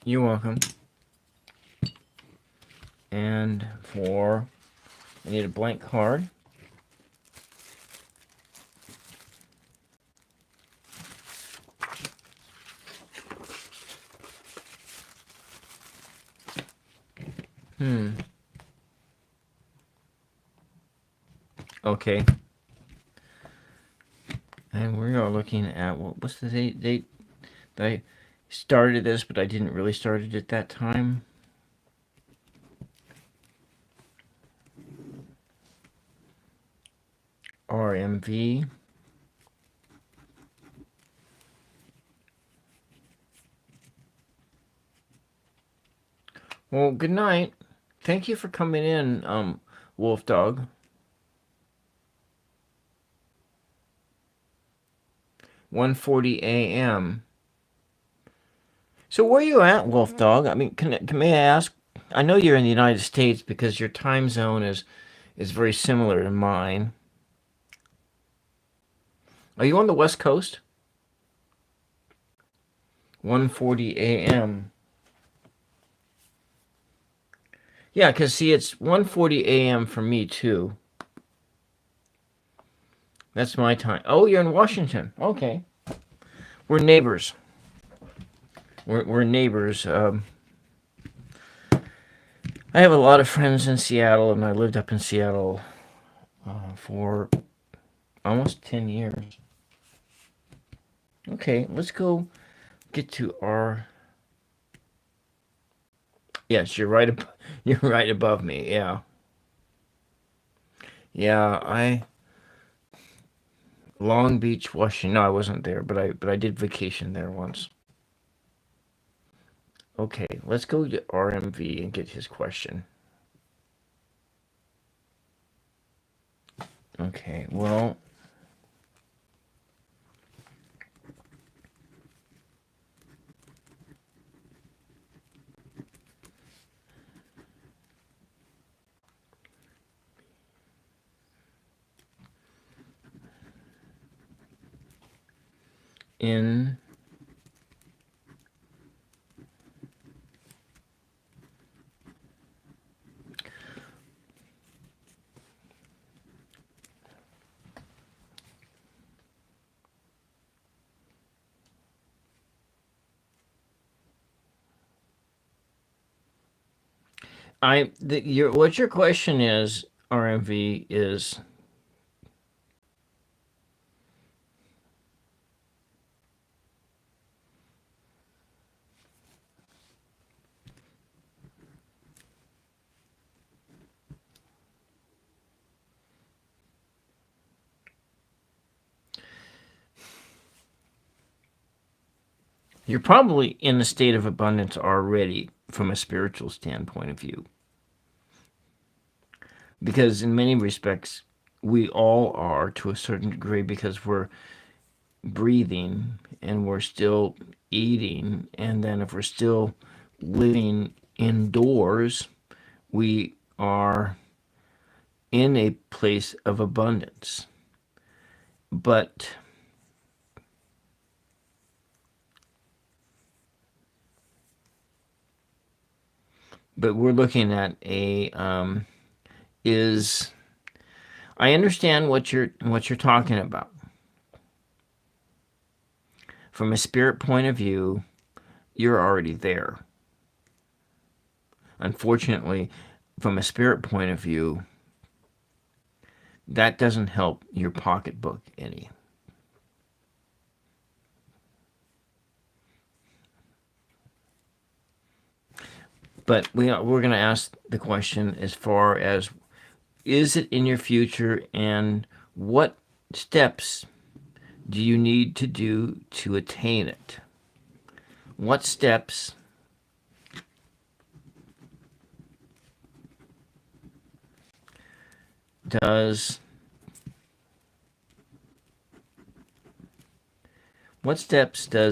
You're welcome. And I need a blank card. Okay. And we are looking at what's the date that I started this, but I didn't really start it at that time. RMV. Well, good night. Thank you for coming in, Wolf Dog. 1:40 a.m. So where are you at, Wolf Dog? I mean, may I ask? I know you're in the United States because your time zone is very similar to mine. Are you on the West Coast? 1:40 a.m. Yeah, because see, it's 1:40 a.m. for me too. That's my time. Oh, you're in Washington. Okay. We're neighbors. We're neighbors. I have a lot of friends in Seattle, and I lived up in Seattle for almost 10 years. Okay, let's go get to our... Yes, you're right above me. Yeah. Yeah, Long Beach, Washington. No, I wasn't there, but I did vacation there once. Okay, let's go to RMV and get his question. Okay, well, in what your question is, RMV, is you're probably in a state of abundance already from a spiritual standpoint of view. Because in many respects, we all are to a certain degree, because we're breathing and we're still eating. And then if we're still living indoors, we are in a place of abundance. But we're looking at a is I understand what you're talking about. From a spirit point of view, you're already there. Unfortunately, from a spirit point of view, that doesn't help your pocketbook any. But we're going to ask the question as far as, is it in your future, and what steps do you need to do to attain it? What steps does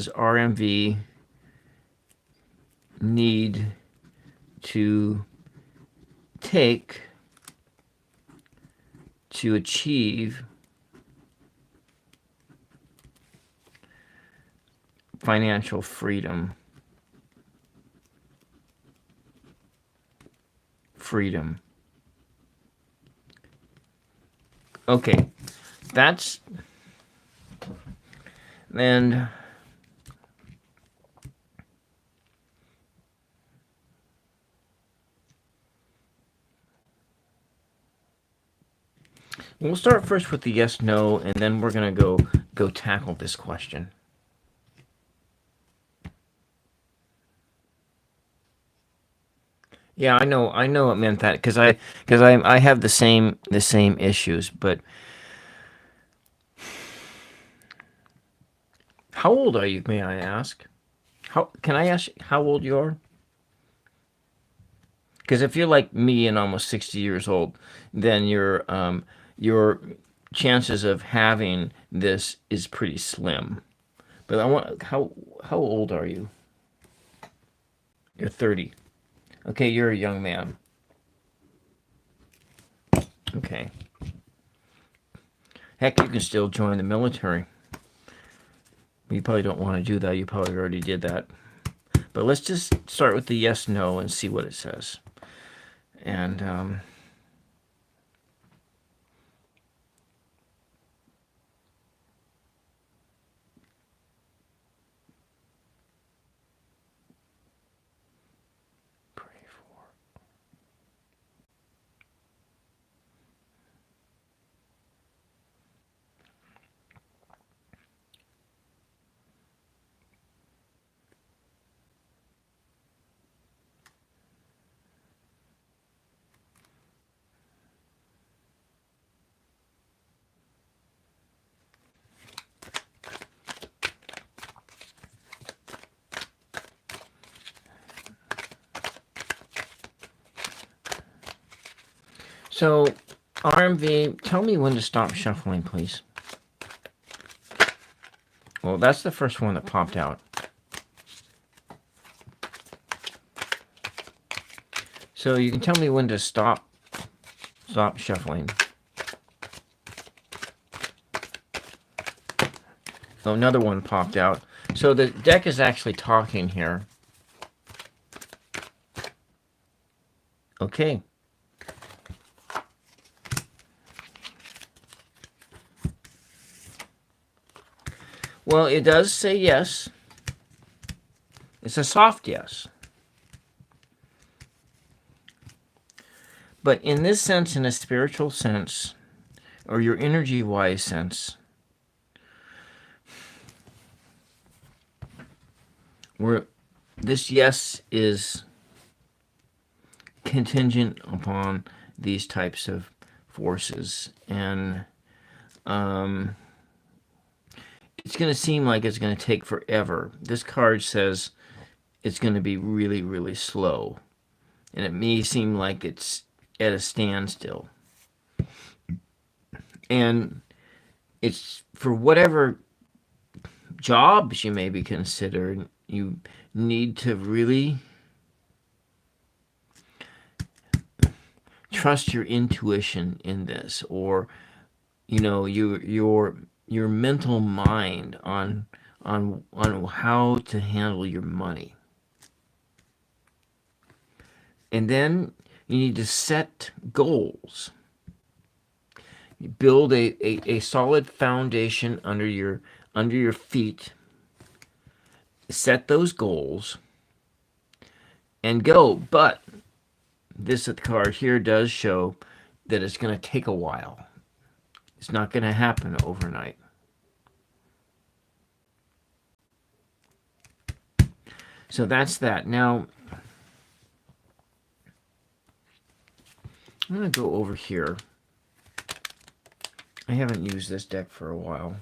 RMV need to take to achieve financial freedom? Okay, that's, and we'll start first with the yes, no, and then we're gonna go tackle this question. Yeah, I know it meant that because I have the same issues. But how old are you? May I ask? How can I ask how old you are? Because if you're like me and almost 60 years old, then your chances of having this is pretty slim. But I want how old are you? You're 30. Okay, you're a young man. Okay. Heck, you can still join the military. You probably don't want to do that. You probably already did that. But let's just start with the yes, no, and see what it says. And pray for. So, RMV, tell me when to stop shuffling, please. Well, that's the first one that popped out. So you can tell me when to stop shuffling. Oh, another one popped out. So the deck is actually talking here. Okay. Well, it does say yes. It's a soft yes. But in this sense, in a spiritual sense, or your energy-wise sense, where this yes is contingent upon these types of forces, and it's going to seem like it's going to take forever. This card says it's going to be really, really slow, and it may seem like it's at a standstill. And it's for whatever jobs you may be considered, you need to really trust your intuition in this, or your mental mind on how to handle your money. And then you need to set goals. You build a solid foundation under your feet. Set those goals and go. But this card here does show that it's going to take a while. It's not going to happen overnight. So that's that. Now, I'm going to go over here. I haven't used this deck for a while.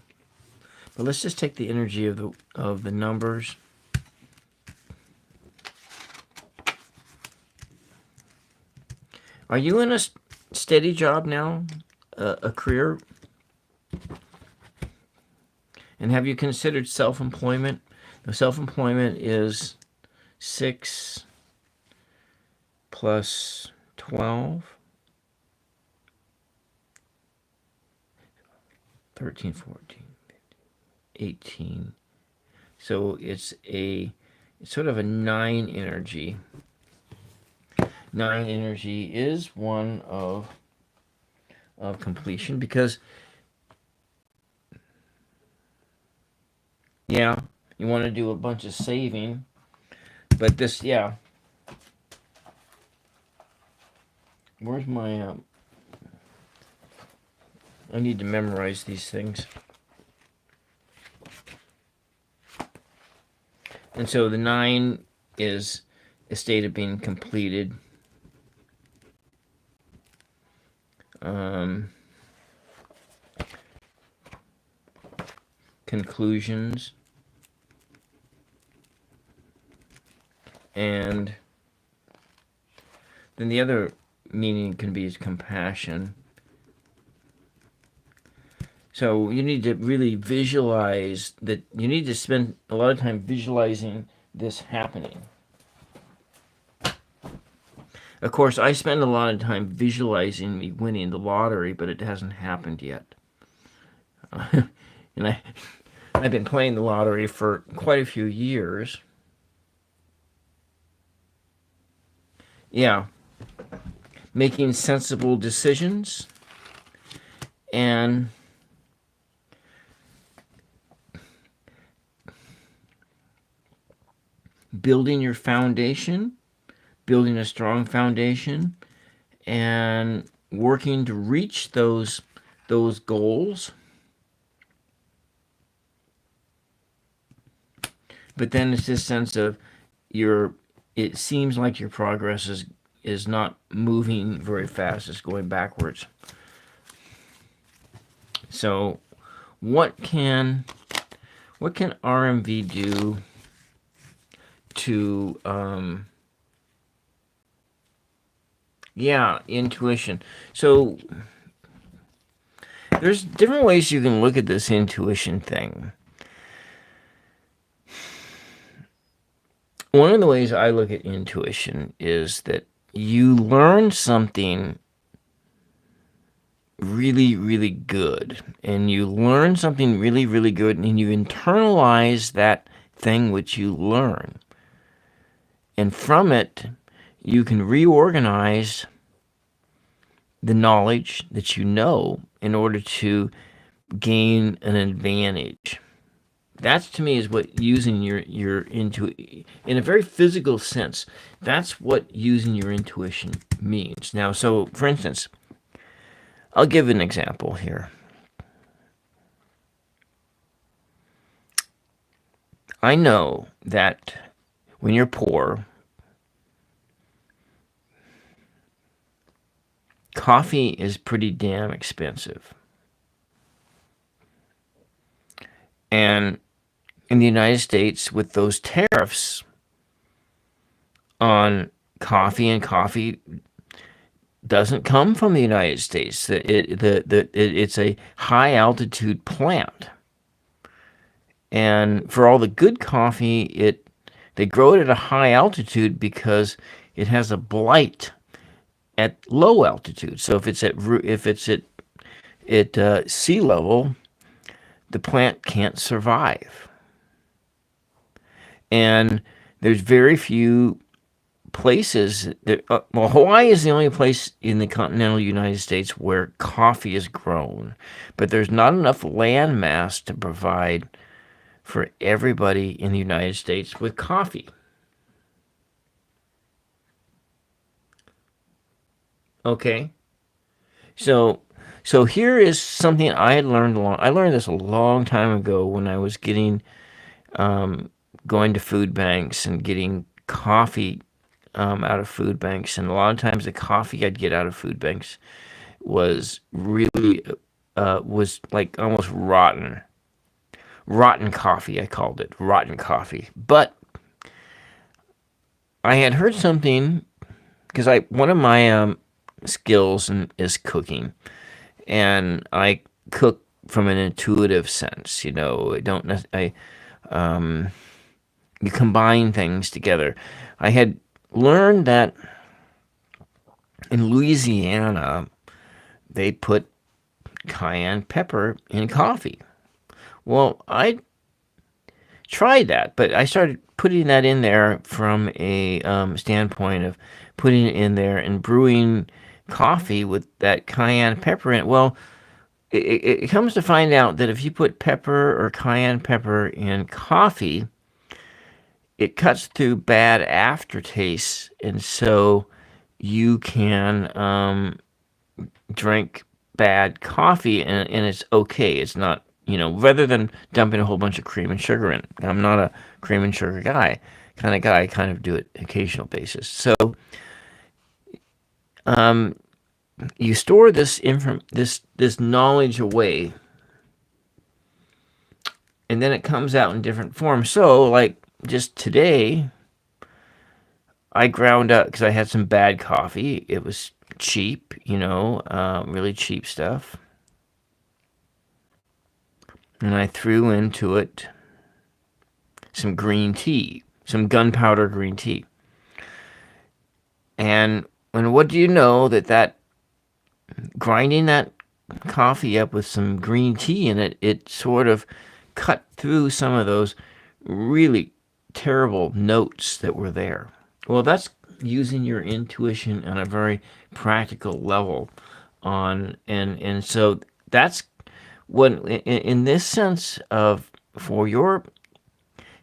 But let's just take the energy of the numbers. Are you in a steady job now? A career? And have you considered self-employment? The self-employment is 6 plus 12. 13, 14, 15, 18. So it's sort of a 9 energy. 9 energy is one of completion, because yeah, you want to do a bunch of saving, but this, yeah. Where's my I need to memorize these things. And so the 9 is a state of being completed. Conclusions. And then the other meaning can be compassion. So you need to really visualize that. You need to spend a lot of time visualizing this happening. Of course, I spend a lot of time visualizing me winning the lottery, but it hasn't happened yet. And I've been playing the lottery for quite a few years. Yeah. Making sensible decisions and building your foundation, building a strong foundation, and working to reach those goals. But then it's this sense of it seems like your progress is not moving very fast. It's going backwards. So what can RMV do to intuition? So there's different ways you can look at this intuition thing. One of the ways I look at intuition is that you learn something really, really good, and you learn something really, really good, and you internalize that thing which you learn. And from it, you can reorganize the knowledge that you know in order to gain an advantage. That, to me, is what using your intuition, in a very physical sense, that's what using your intuition means. Now, so, for instance, I'll give an example here. I know that when you're poor, coffee is pretty damn expensive. And in the United States, with those tariffs on coffee, and coffee doesn't come from the United States. It's a high altitude plant. And for all the good coffee, they grow it at a high altitude because it has a blight at low altitude. So if it's at sea level, the plant can't survive. And there's very few places that, well, Hawaii is the only place in the continental United States where coffee is grown, but there's not enough land mass to provide for everybody in the United States with coffee. Okay, so here is something I had learned I learned this a long time ago when I was going to food banks and getting coffee out of food banks, and a lot of times the coffee I'd get out of food banks was really was like almost rotten coffee. I called it rotten coffee. But I had heard something because I one of my skills is cooking, and I cook from an intuitive sense. I don't. I You combine things together. I had learned that in Louisiana they put cayenne pepper in coffee. Well, I tried that, but I started putting that in there from a standpoint of putting it in there and brewing coffee with that cayenne pepper in it. Well, it comes to find out that if you put pepper or cayenne pepper in coffee, it cuts through bad aftertastes, and so you can drink bad coffee, and it's okay. It's not, rather than dumping a whole bunch of cream and sugar in. I'm not a cream and sugar guy, I kind of do it occasional basis. So you store this knowledge away, and then it comes out in different forms. So, like just today, I ground up because I had some bad coffee. It was cheap, really cheap stuff. And I threw into it some green tea, some gunpowder green tea. And what do you know that grinding that coffee up with some green tea in it, it sort of cut through some of those really terrible notes that were there. Well, that's using your intuition on a very practical level and so that's what in this sense of for your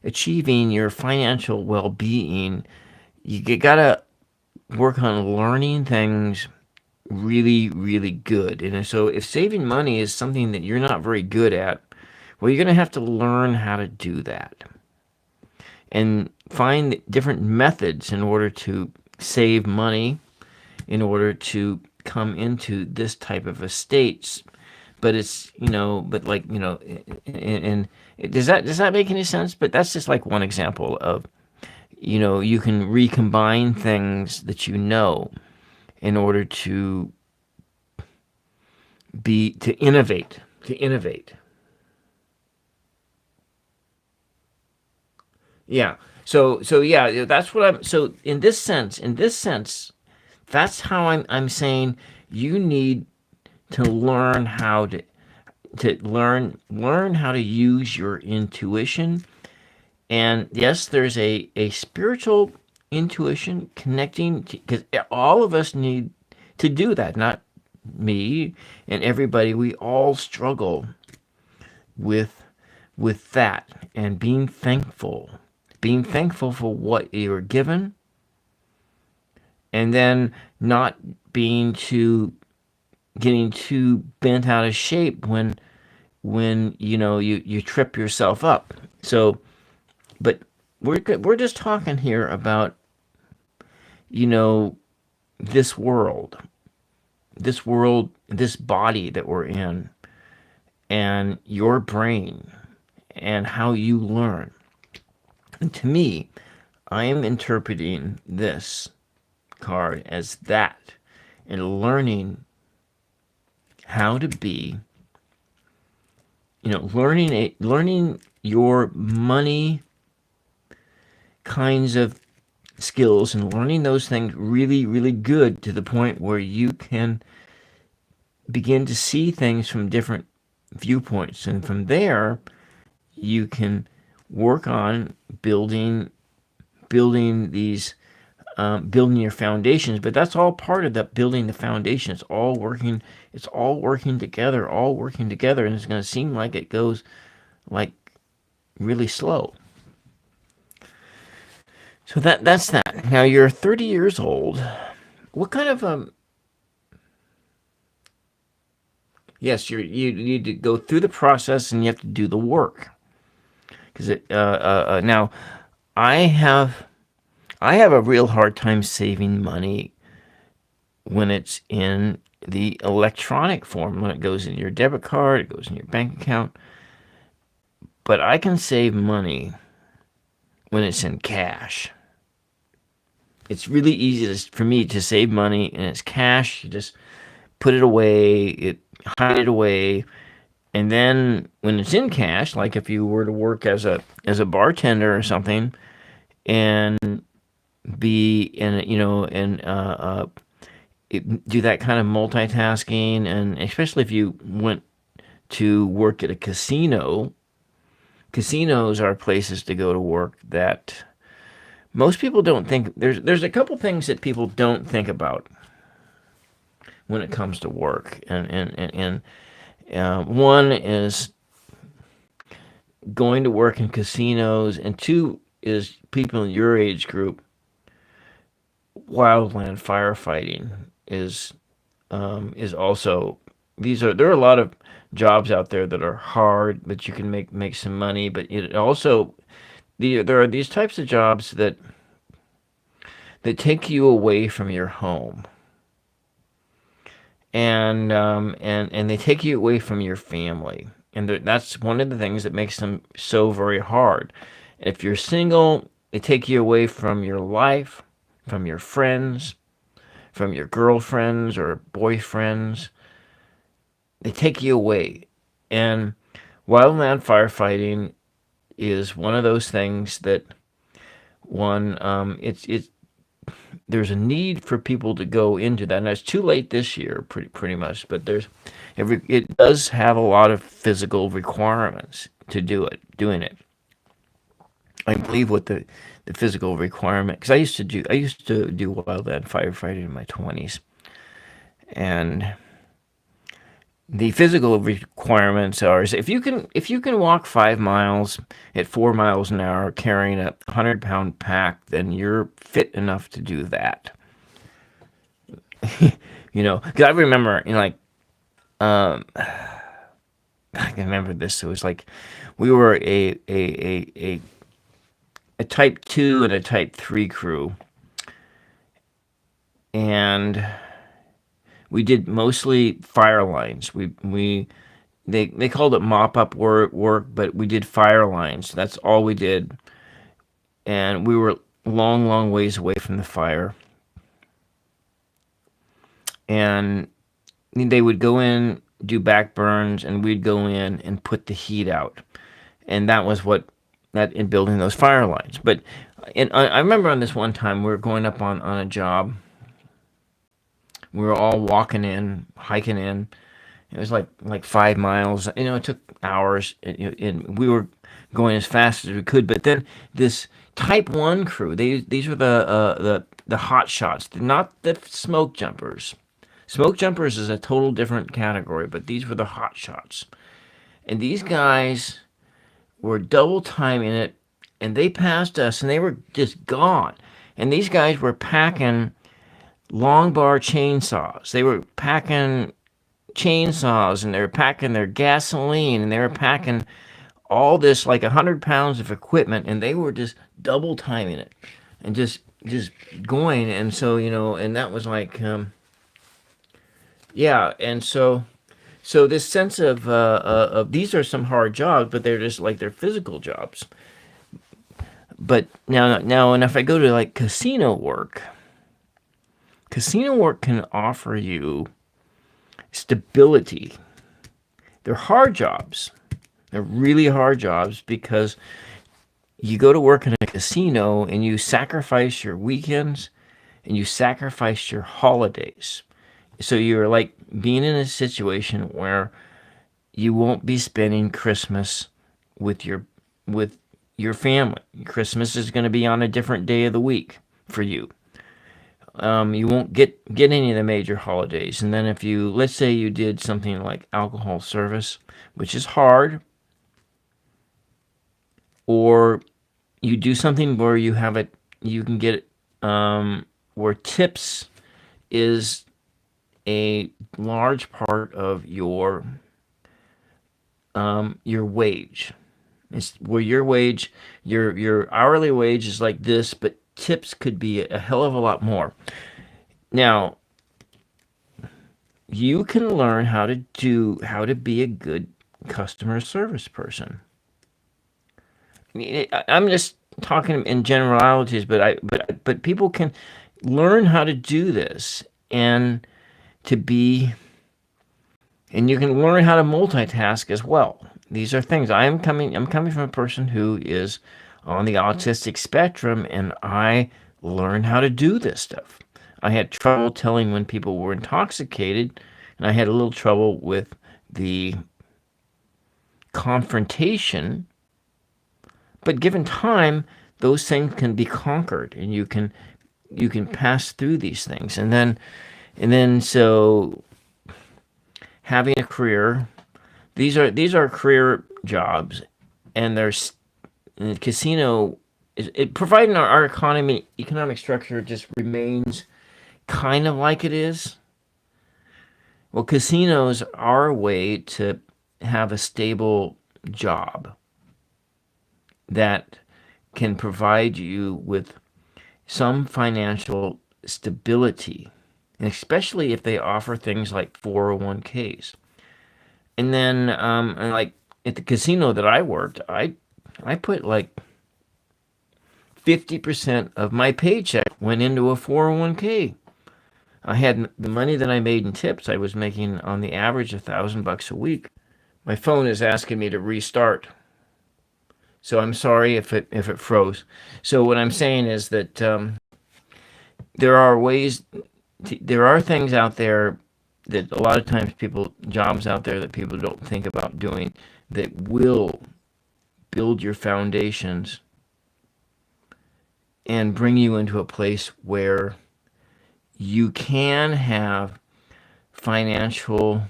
achieving your financial well-being, you gotta work on learning things really, really good. And so if saving money is something that you're not very good at, well, you're gonna have to learn how to do that and find different methods in order to save money, in order to come into this type of estates. But it's, and does that make any sense? But that's just like one example of, you can recombine things that in order to innovate. Yeah. So yeah, that's what so in this sense, that's how I'm saying you need to learn how to learn how to use your intuition. And yes, there's a spiritual intuition connecting because all of us need to do that, not me and everybody. We all struggle with that and being thankful for what you're given, and then not getting too bent out of shape when you trip yourself up. So, but we're just talking here about this world, this body that we're in, and your brain, and how you learn. And to me, I am interpreting this card as that, and learning how to be, learning your money kinds of skills and learning those things really, really good to the point where you can begin to see things from different viewpoints. And from there, you can work on building these building your foundations. But that's all part of that building the foundation. It's all working together, and it's going to seem like it goes like really slow. So that's that. Now you're 30 years old. What kind of yes, you need to go through the process and you have to do the work. Because now I have a real hard time saving money when it's in the electronic form. When it goes in your debit card, it goes in your bank account. But I can save money when it's in cash. It's really easy for me to save money, and it's cash. You just put it away, hide it away, and then when it's in cash, like if you were to work as a bartender or something, and be in do that kind of multitasking, and especially if you went to work at a casino. Casinos are places to go to work that most people don't think. There's a couple things that people don't think about when it comes to work, and one is going to work in casinos, and two is people in your age group. Wildland firefighting is also there are a lot of jobs out there that are hard, but you can make some money. But it also there are these types of jobs that take you away from your home, and they take you away from your family, and that's one of the things that makes them so very hard. If you're single, they take you away from your life, from your friends, from your girlfriends or boyfriends. They take you away. And wildland firefighting is one of those things that there's a need for people to go into that. And it's too late this year, pretty much. But it does have a lot of physical requirements to doing it. I believe what the physical requirement, because I used to do wildland firefighting in my 20s, and the physical requirements are is if you can walk 5 miles at 4 miles an hour carrying a 100-pound pack, then you're fit enough to do that. Because I remember, I can remember this. It was like we were a type 2 and a type 3 crew, and we did mostly fire lines. They called it mop up work, but we did fire lines. That's all we did, and we were long ways away from the fire. And they would go in, do back burns, and we'd go in and put the heat out, and that was in building those fire lines. But I remember on this one time we were going up on a job. We were all walking in, hiking in. It was like 5 miles. It took hours, and we were going as fast as we could. But then this Type 1 crew, these were the hot shots, not the smoke jumpers. Smoke jumpers is a total different category, but these were the hot shots. And these guys were double timing it, and they passed us, and they were just gone. And these guys were packing long bar chainsaws. They were packing chainsaws, and they were packing their gasoline, and they were packing all this, like 100 pounds of equipment, and they were just double timing it and just going. And so, and that was like, yeah. And so this sense of these are some hard jobs, but they're just like they're physical jobs. But now, and if I go to like casino work can offer you stability. They're hard jobs. They're really hard jobs because You go to work in a casino and you sacrifice your weekends and you sacrifice your holidays. So you're like being in a situation where you won't be spending Christmas with your family. Christmas is going to be on a different day of the week for you. You won't get any of the major holidays. And then if you, let's say you did something like alcohol service, which is hard, or you do something where you have it, you can get it, where tips is a large part of your wage. It's where your wage, your hourly wage is like this, but tips could be a hell of a lot more. Now, you can learn how to be a good customer service person. I'm just talking in generalities, but people can learn how to do this and to be, and you can learn how to multitask as well. These are things I'm coming from a person who is on the autistic spectrum, and I learned how to do this stuff. I had trouble telling when people were intoxicated, and I had a little trouble with the confrontation. But given time, those things can be conquered, and you can pass through these things. And then so having a career, these are career jobs, and the casino is it providing our economic structure just remains kind of like it is. Well, casinos are a way to have a stable job that can provide you with some financial stability, and especially if they offer things like 401ks. And then, and like at the casino that I worked, I put like 50% of my paycheck went into a 401k. I had the money that I made in tips. I was making on the average $1,000 a week. My phone is asking me to restart, so I'm sorry if it froze. So what I'm saying is that there are ways, there are things out there that a lot of times jobs out there that people don't think about doing that will build your foundations and bring you into a place where you can have financial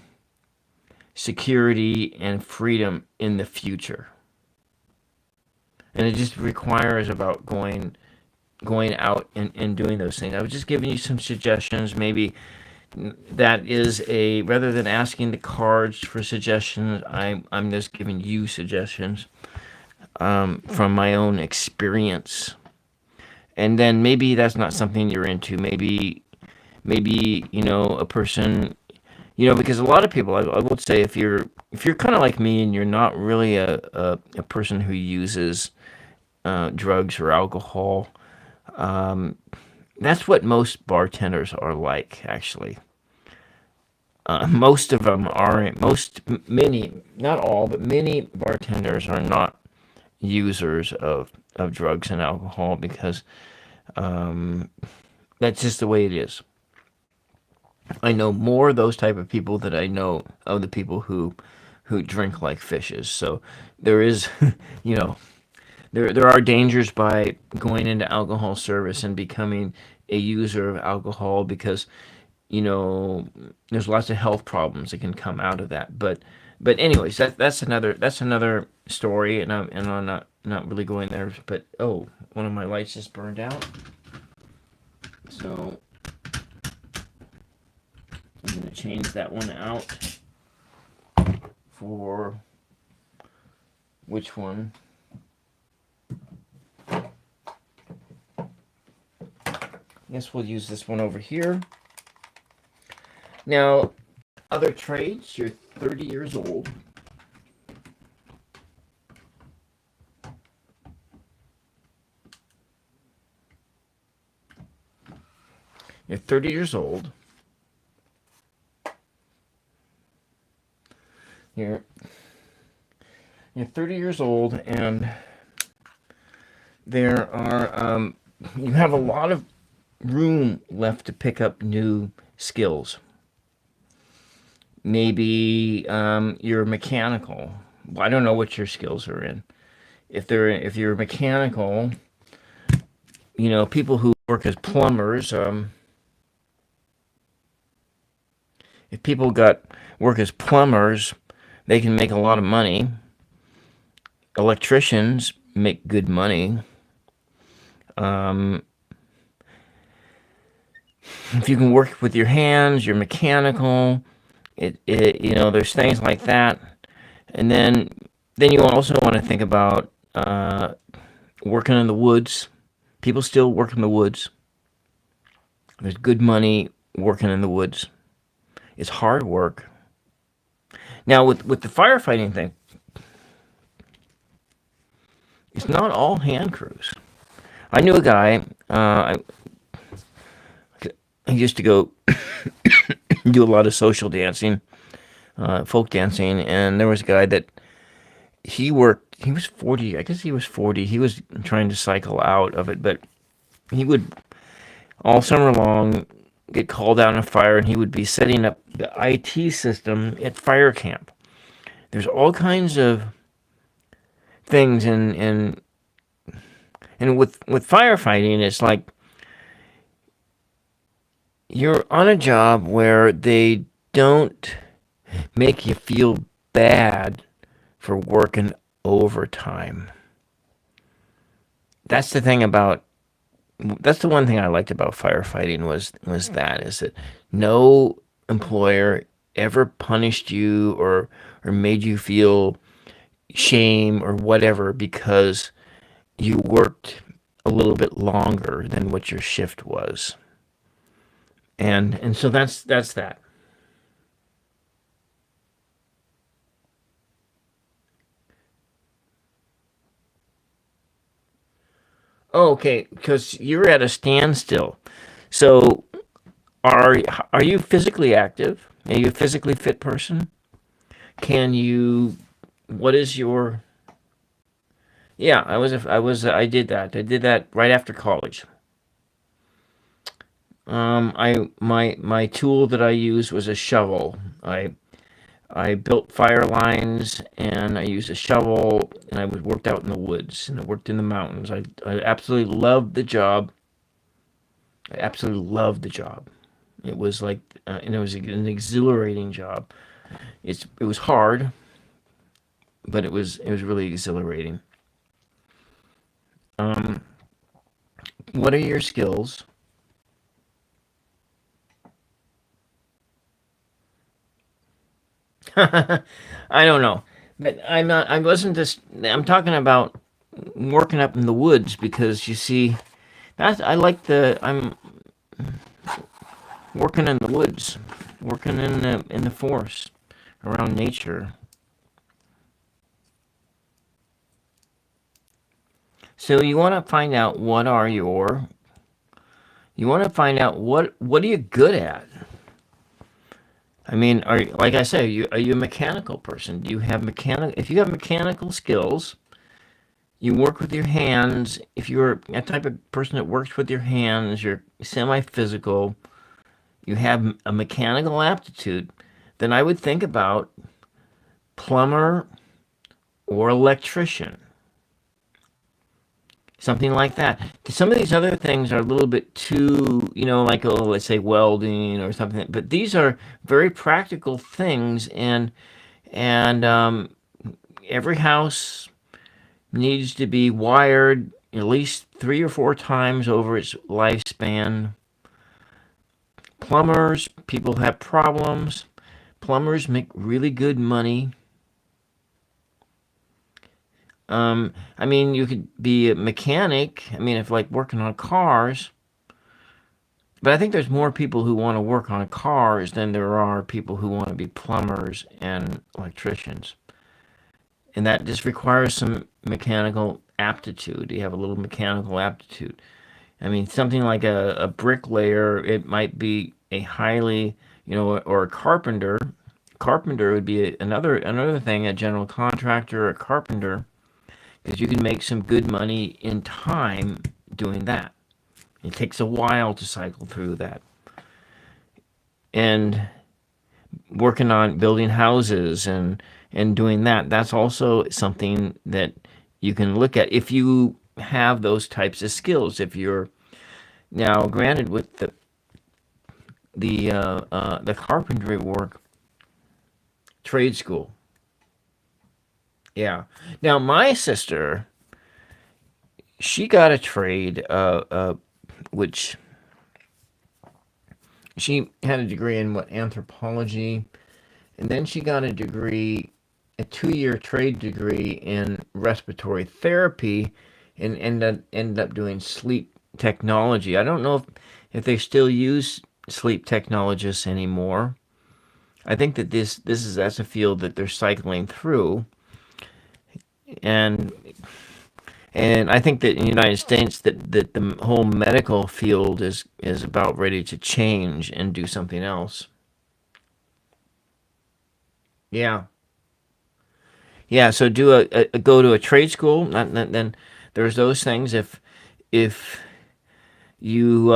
security and freedom in the future. And it just requires about going out and doing those things. I was just giving you some suggestions. Maybe that is a, rather than asking the cards for suggestions, I'm just giving you suggestions from my own experience. And then maybe that's not something you're into. Maybe a person, because a lot of people, I would say, if you're kind of like me and you're not really a person who uses drugs or alcohol, that's what most bartenders are like, actually. Most of them aren't. Many, not all, but many bartenders are not users of drugs and alcohol because that's just the way it is. I know more of those type of people than I know of the people who drink like fishes. So there is, you know, there are dangers by going into alcohol service and becoming a user of alcohol because you know there's lots of health problems that can come out of that. But anyways, that's another story, and I'm not really going there. But oh, one of my lights just burned out, so I'm gonna change that one out for which one? I guess we'll use this one over here. Now, other trades, you're 30 years old. You're 30 years old. You're 30 years old, and there are you have a lot of room left to pick up new skills. Maybe you're mechanical. Well, I don't know what your skills are in. If you're mechanical, people who work as plumbers, if people got work as plumbers, they can make a lot of money. Electricians make good money. If you can work with your hands, you're mechanical. There's things like that. And then you also want to think about working in the woods. People still work in the woods. There's good money working in the woods. It's hard work. Now with the firefighting thing, it's not all hand crews. I knew a guy. I used to go do a lot of social dancing, folk dancing, and there was a guy that he worked. He was 40. I guess he was 40. He was trying to cycle out of it, but he would all summer long get called out on a fire, and he would be setting up the IT system at fire camp. There's all kinds of things, and with firefighting, it's like you're on a job where they don't make you feel bad for working overtime. That's the thing about that's the one thing I liked about firefighting was that no employer ever punished you or made you feel shame or whatever because you worked a little bit longer than what your shift was. And so that's that. Oh, okay, because you're at a standstill. So are are you physically active? Are you a physically fit person? Can you? What is your? Yeah, I did that. I did that right after college. My tool that I used was a shovel. I built fire lines and I used a shovel and I worked out in the woods and I worked in the mountains. I absolutely loved the job. I absolutely loved the job. It was like, and it was an exhilarating job. It was hard, but it was really exhilarating. Um, what are your skills? I don't know, but I'm not. I wasn't just. I'm talking about working up in the woods because you see, that's I like the. I'm working in the woods, working in the forest, around nature. So you want to find out what are your. You want to find out what are you good at. I mean, like I say, are you a mechanical person? Do you have mechanical? If you have mechanical skills, you work with your hands. If you're a type of person that works with your hands, you're semi-physical, you have a mechanical aptitude, then I would think about plumber or electrician, something like that. Some of these other things are a little bit too, like, oh, let's say welding or something. But these are very practical things, and every house needs to be wired at least 3 or 4 times over its lifespan. Plumbers, people have problems. Plumbers make really good money. I mean, you could be a mechanic. I mean, if like working on cars, but I think there's more people who want to work on cars than there are people who want to be plumbers and electricians. And that just requires some mechanical aptitude. You have a little mechanical aptitude. I mean, something like a bricklayer, it might be a highly, or a carpenter. Carpenter would be another thing, a general contractor, a carpenter because you can make some good money in time doing that. It takes a while to cycle through that. And working on building houses and doing that, that's also something that you can look at if you have those types of skills. If you're now granted with the carpentry work, trade school. Yeah. Now my sister, she got a trade, which she had a degree in what, anthropology, and then she got a degree, a 2-year trade degree in respiratory therapy, and ended up doing sleep technology. I don't know if they still use sleep technologists anymore. I think that that's a field that they're cycling through, and I think that in the United States that the whole medical field is about ready to change and do something else. Yeah, yeah. So do a go to a trade school. Then there's those things. If you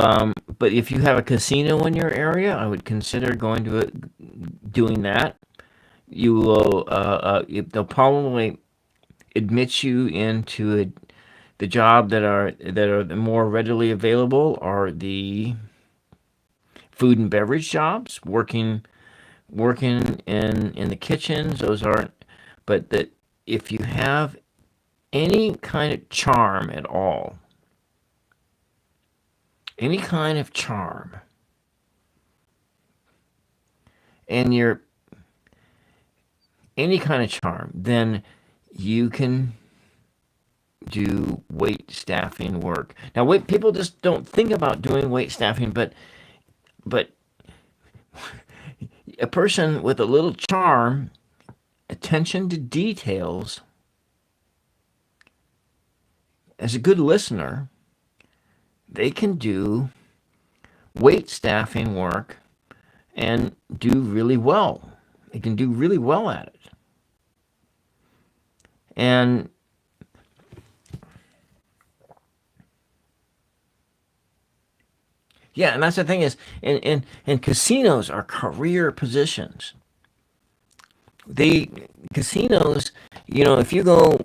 but if you have a casino in your area, I would consider going to it, doing that. You will they'll probably admit you into the job that are the more readily available are the food and beverage jobs, working in the kitchens. Those aren't, but that if you have any kind of charm at all, any kind of charm, and you're any kind of charm, then you can do wait staffing work. Now, wait, people just don't think about doing wait staffing, but a person with a little charm, attention to details, as a good listener, they can do wait staffing work and do really well. They can do really well at it. And yeah, and that's the thing is, and casinos are career positions. They casinos, if you go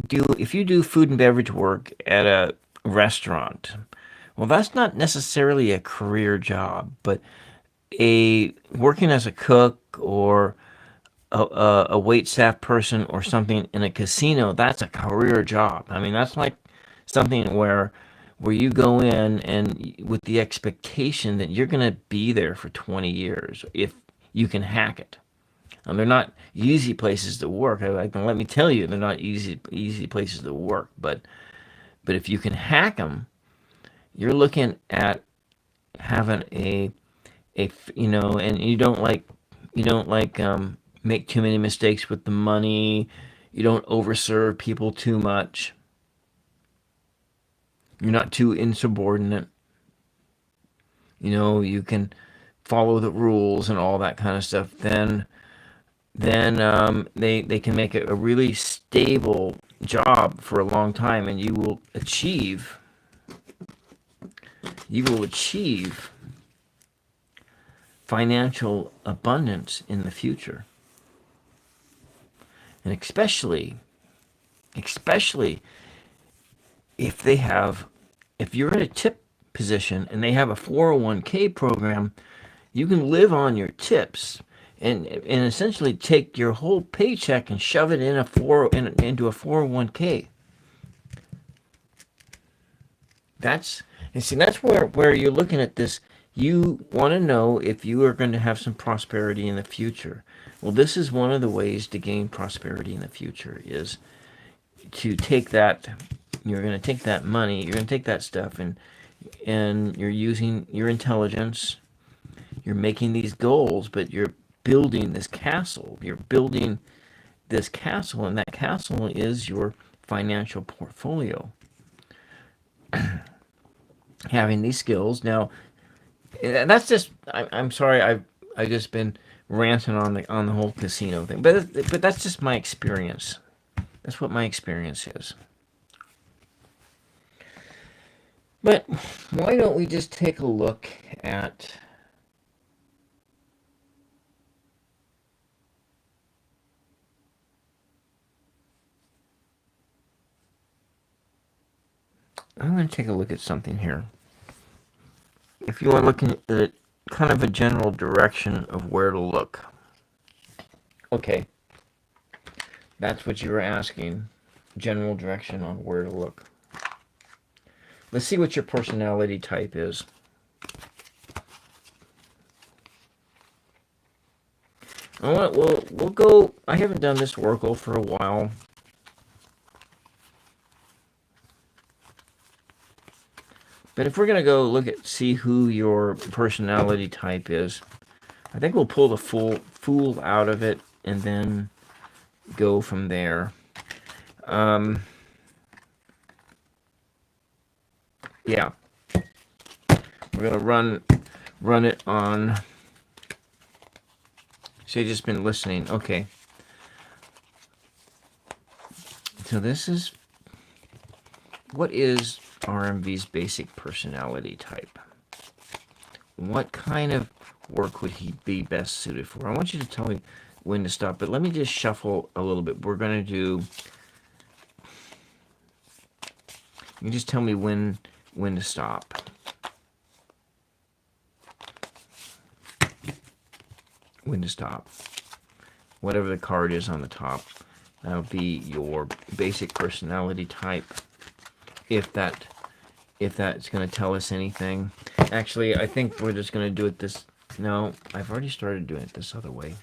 if you do food and beverage work at a restaurant, well, that's not necessarily a career job, but a working as a cook or a wait staff person or something in a casino, that's a career job. I mean, that's like something where you go in and with the expectation that you're going to be there for 20 years if you can hack it. They're not easy places to work. Let me tell you, they're not easy places to work. But if you can hack them, you're looking at having and you don't make too many mistakes with the money. You don't overserve people too much. You're not too insubordinate. You can follow the rules and all that kind of stuff. Then they can make it a really stable job for a long time, and you will achieve financial abundance in the future. And especially if you're in a tip position and they have a 401k program, you can live on your tips and essentially take your whole paycheck and shove it into a 401k. That's where you're looking at this. You want to know if you are going to have some prosperity in the future. Well, this is one of the ways to gain prosperity in the future is to take that. You're going to take that money. You're going to take that stuff and you're using your intelligence. You're making these goals, but you're building this castle. You're building this castle, and that castle is your financial portfolio. Having these skills now, that's just. I'm sorry. I've just been ranting on the whole casino thing, but that's just my experience. That's what my experience is. But why don't we just take a look at I'm going to take a look at something here. If you want to look at kind of a general direction of where to look. Okay, that's what you were asking. General direction on where to look. Let's see what your personality type is. We'll go. I haven't done this Oracle for a while. But if we're going to go look at see who your personality type is, I think we'll pull the fool out of it and then go from there. Yeah. We're going to run it on. So you've just been listening. Okay. So this is, what is RMV's basic personality type? What kind of work would he be best suited for? I want you to tell me when to stop, but let me just shuffle a little bit. We're going to do, you just tell me when to stop. When to stop. Whatever the card is on the top, that'll be your basic personality type. If that's going to tell us anything. Actually, I think we're just going to do it this. No, I've already started doing it this other way.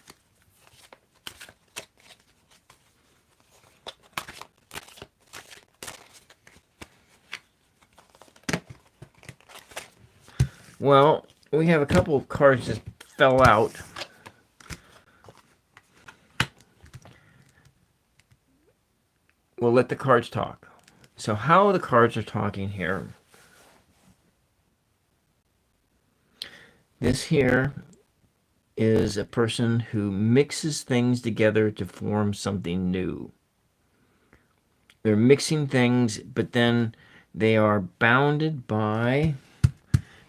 Well, we have a couple of cards that fell out. We'll let the cards talk. So how the cards are talking here. This here is a person who mixes things together to form something new. They're mixing things, but then they are bounded by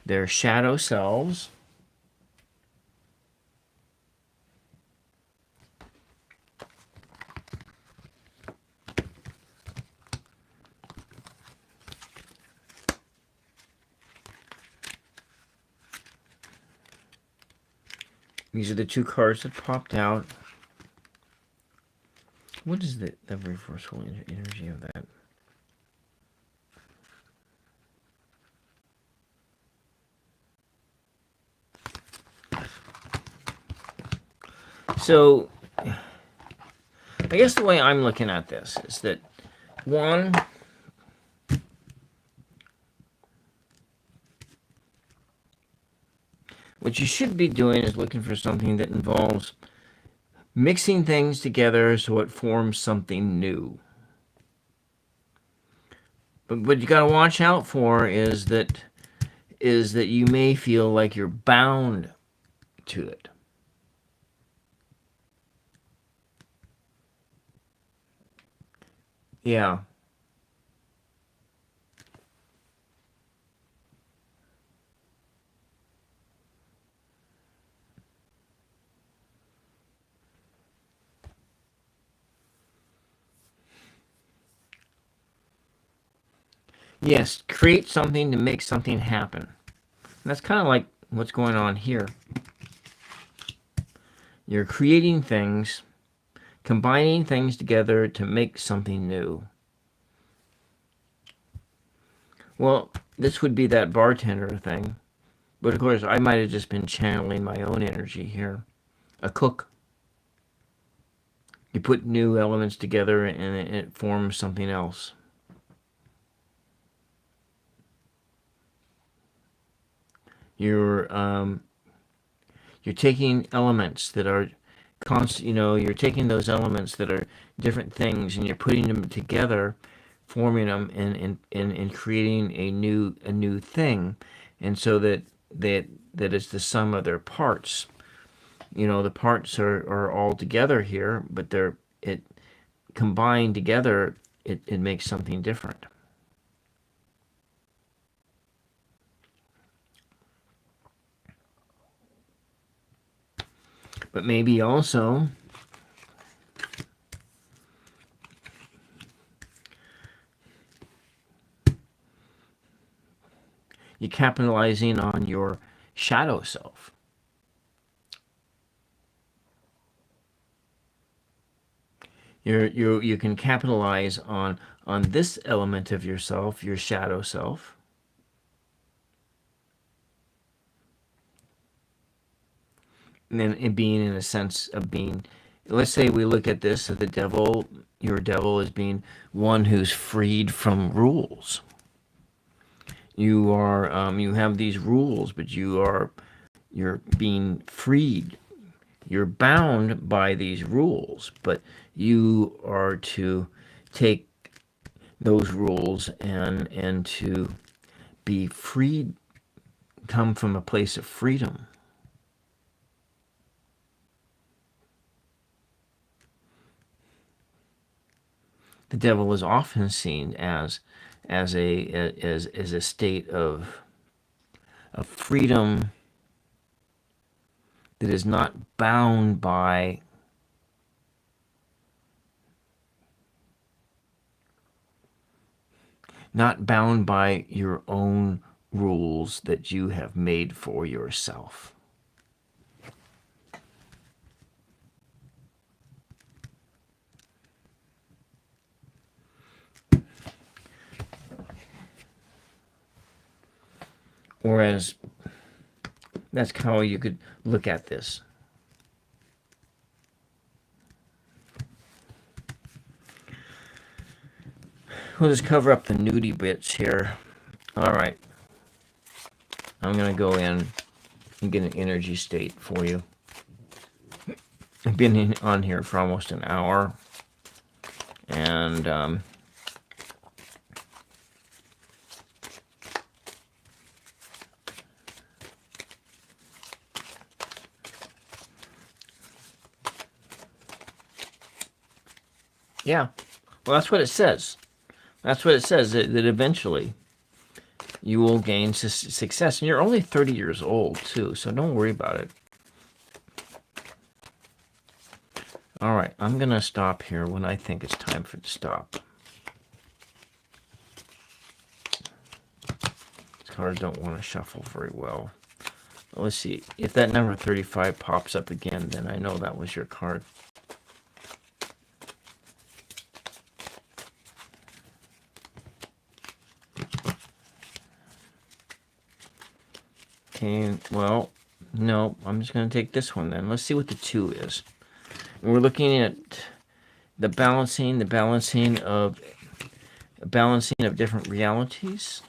their shadow selves. These are the two cards that popped out. What is the reversal energy of that? So, I guess the way I'm looking at this is that, one, what you should be doing is looking for something that involves mixing things together so it forms something new. But what you got to watch out for is that you may feel like you're bound to it. Yeah. Yes, create something to make something happen. And that's kind of like what's going on here. You're creating things, combining things together to make something new. Well, this would be that bartender thing. But of course, I might have just been channeling my own energy here. A cook. You put new elements together and it forms something else. You're taking elements that are constant. You're taking those elements that are different things and you're putting them together, forming them and creating a new thing, and so that it's the sum of their parts. The parts are all together here, but combined together, it makes something different. But maybe also you're capitalizing on your shadow self. You can capitalize on this element of yourself, your shadow self, and then it being in a sense of being. Let's say we look at this as the devil. Your devil is being one who's freed from rules. You are you have these rules, but you're being freed. You're bound by these rules, but you are to take those rules and to be freed, come from a place of freedom. The devil is often seen as a state of freedom that is not bound by your own rules that you have made for yourself. Whereas that's how you could look at this. We'll just cover up the nudie bits here. All right. I'm going to go in and get an energy state for you. I've been on here for almost an hour. And yeah, well, that's what it says. That's what it says, that eventually you will gain success. And you're only 30 years old, too, so don't worry about it. All right, I'm going to stop here when I think it's time for it to stop. These cards don't want to shuffle very well. Let's see. If that number 35 pops up again, then I know that was your card. Okay, well, no, I'm just going to take this one then. Let's see what the 2 is. And we're looking at the balancing of different realities.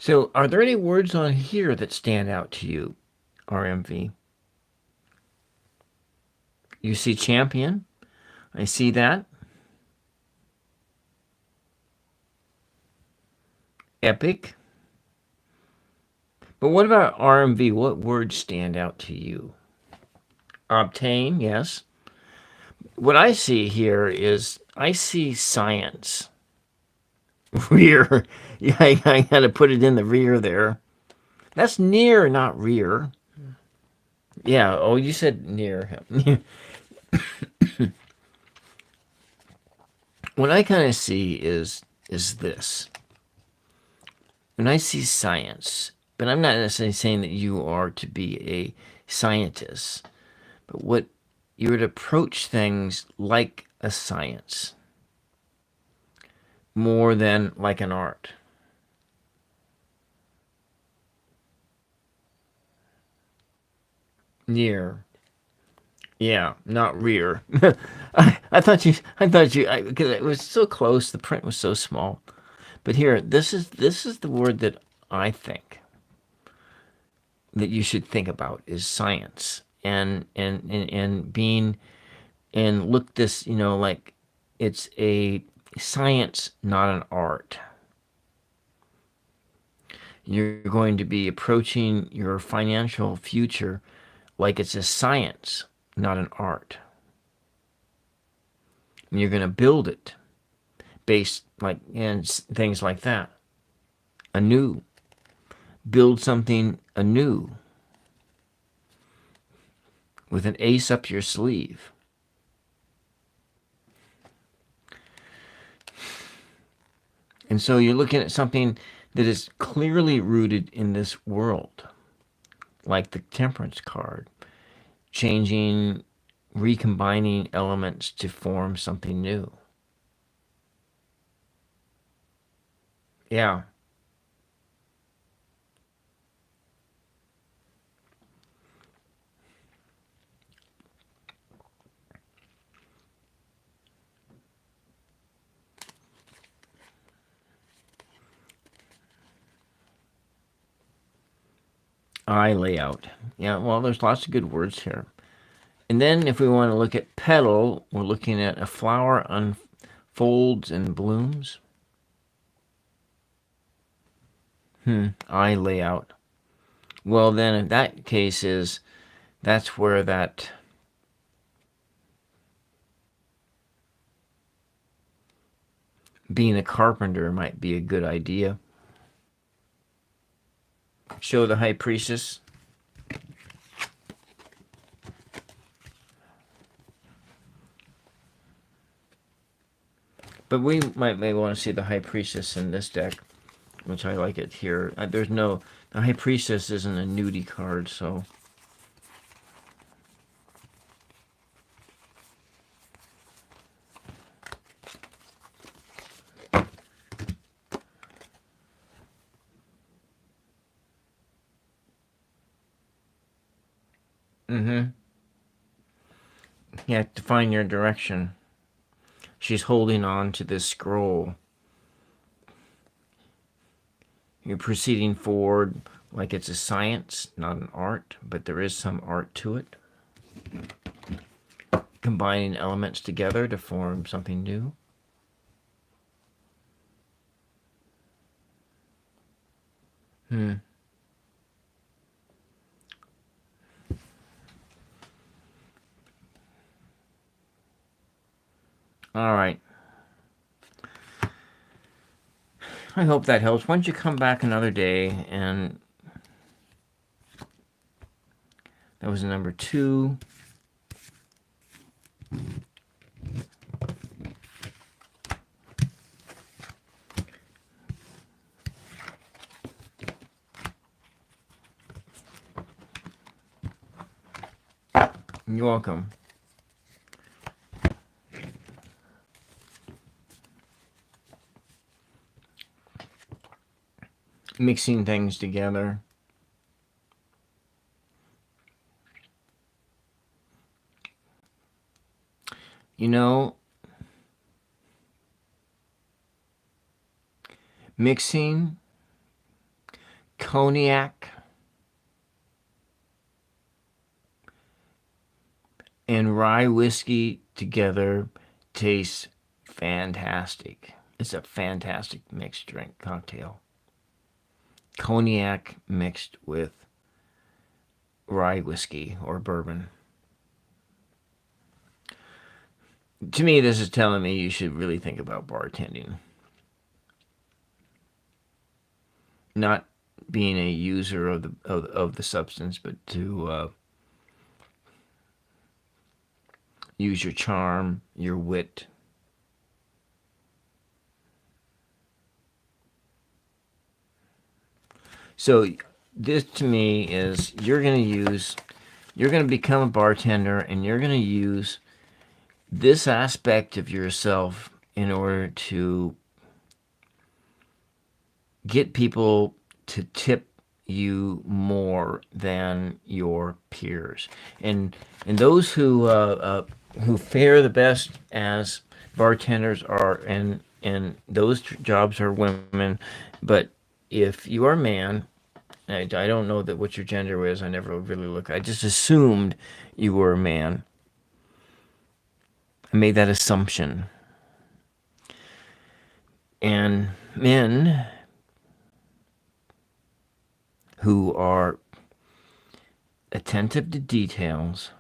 So, are there any words on here that stand out to you, RMV? You see champion. I see that. Epic. But what about RMV? What words stand out to you? Obtain, yes. What I see here is I see science. Rear. Yeah, I got to put it in the rear there. That's near, not rear. Yeah, oh, you said near. What I kind of see is this. When I see science, but I'm not necessarily saying that you are to be a scientist, but what you would approach things like a science more than like an art. Near. Yeah, not rear. I thought you, because it was so close, the print was so small. But here, this is the word that I think that you should think about is science and being and look this, like it's a science, not an art. You're going to be approaching your financial future like it's a science, not an art. And you're going to build it based like and things like that. Anew. Build something anew with an ace up your sleeve. And so you're looking at something that is clearly rooted in this world, like the Temperance card, changing, recombining elements to form something new. Yeah. Eye layout. Yeah, well, there's lots of good words here. And then if we want to look at petal, we're looking at a flower unfolds and blooms. Eye layout. Well, then in that case that's where that being a carpenter might be a good idea. Show the high priestess. But we may want to see the high priestess in this deck, which I like it here. The high priestess isn't a nudie card, so. You have to find your direction. She's holding on to this scroll. You're proceeding forward like it's a science, not an art, but there is some art to it. Combining elements together to form something new. All right. I hope that helps. Why don't you come back another day? And that was number 2. You're welcome. Mixing things together. You know, mixing cognac and rye whiskey together tastes fantastic. It's a fantastic mixed drink cocktail. Cognac mixed with rye whiskey or bourbon. To me, this is telling me you should really think about bartending. Not being a user of the substance, but to use your charm, your wit. So this to me is you're going to become a bartender, and you're going to use this aspect of yourself in order to get people to tip you more than your peers. And those who fare the best as bartenders are, and those jobs are women. But if you are a man, I don't know that what your gender is. I never really look. I just assumed you were a man. I made that assumption. And men who are attentive to details,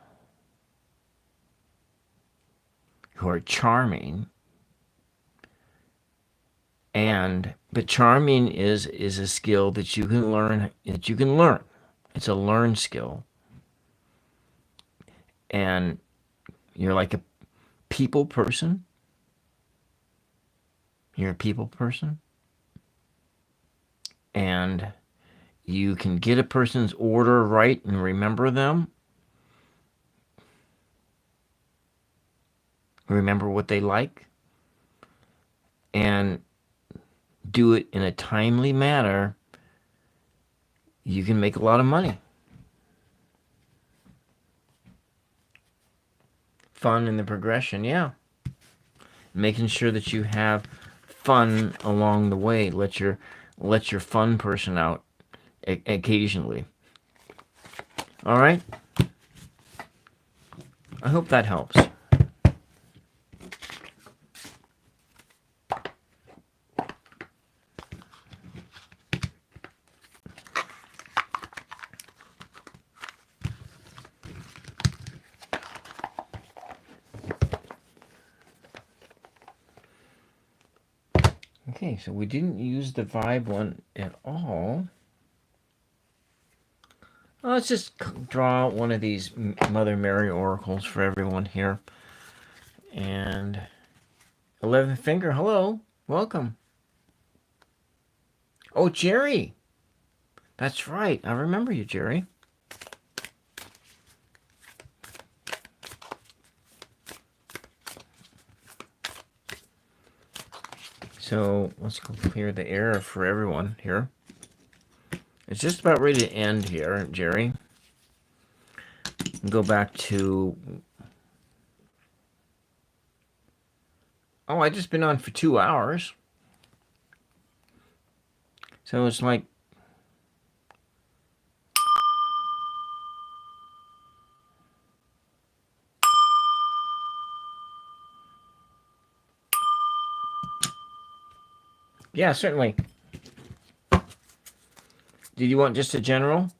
who are charming, but charming is a skill that you can learn. It's a learned skill, and you're like a people person. You're a people person, and you can get a person's order right and remember them. Remember what they like, and do it in a timely manner. You can make a lot of money. Fun in the progression, yeah. Making sure that you have fun along the way. Let your fun person out occasionally. All right. I hope that helps. Okay, so we didn't use the vibe one at all. Well, let's just draw one of these Mother Mary oracles for everyone here. And 11th finger, hello, welcome. Oh, Jerry. That's right. I remember you, Jerry. So let's go clear the air for everyone here. It's just about ready to end here, Jerry. Go back to... Oh, I just been on for 2 hours. So it's like... Yeah, certainly. Did you want just a general?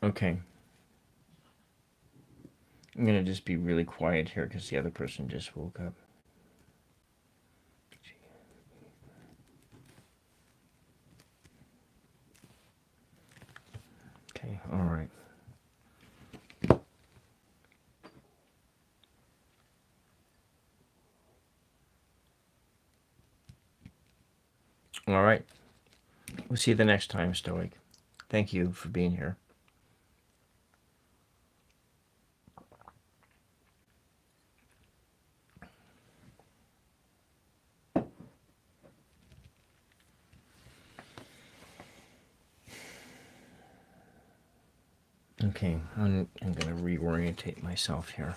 Okay. I'm going to just be really quiet here because the other person just woke up. Okay, all right. All right. We'll see you the next time, Stoic. Thank you for being here. Okay, I'm going to reorientate myself here.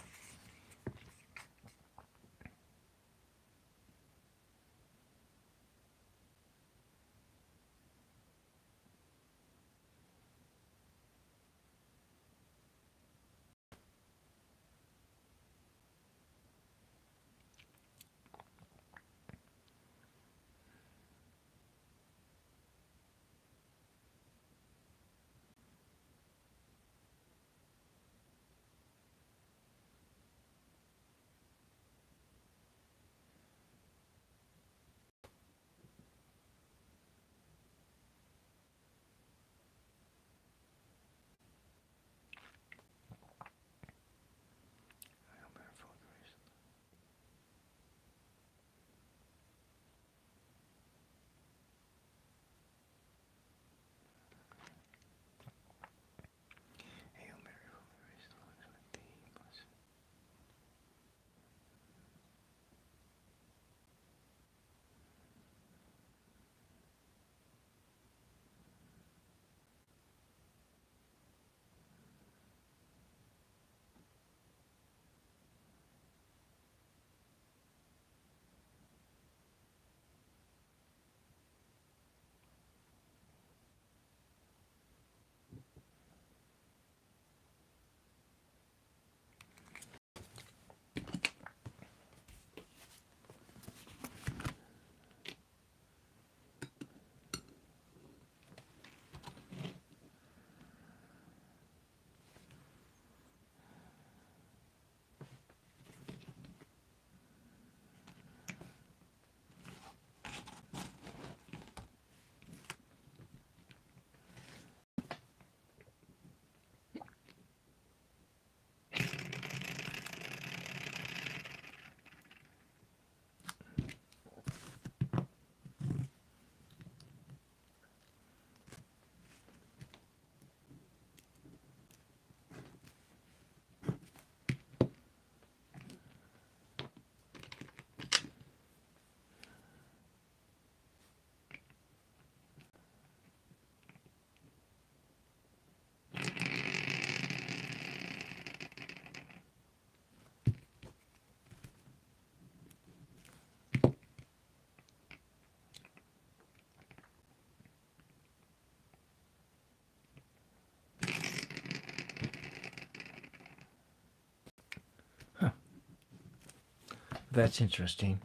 That's interesting.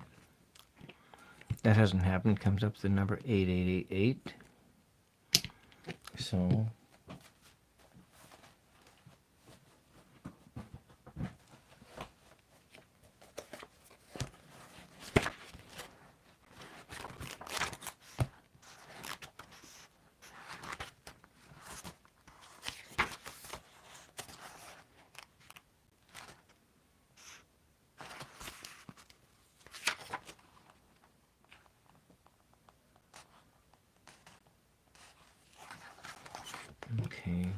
That hasn't happened. Comes up the number 8888. So okay.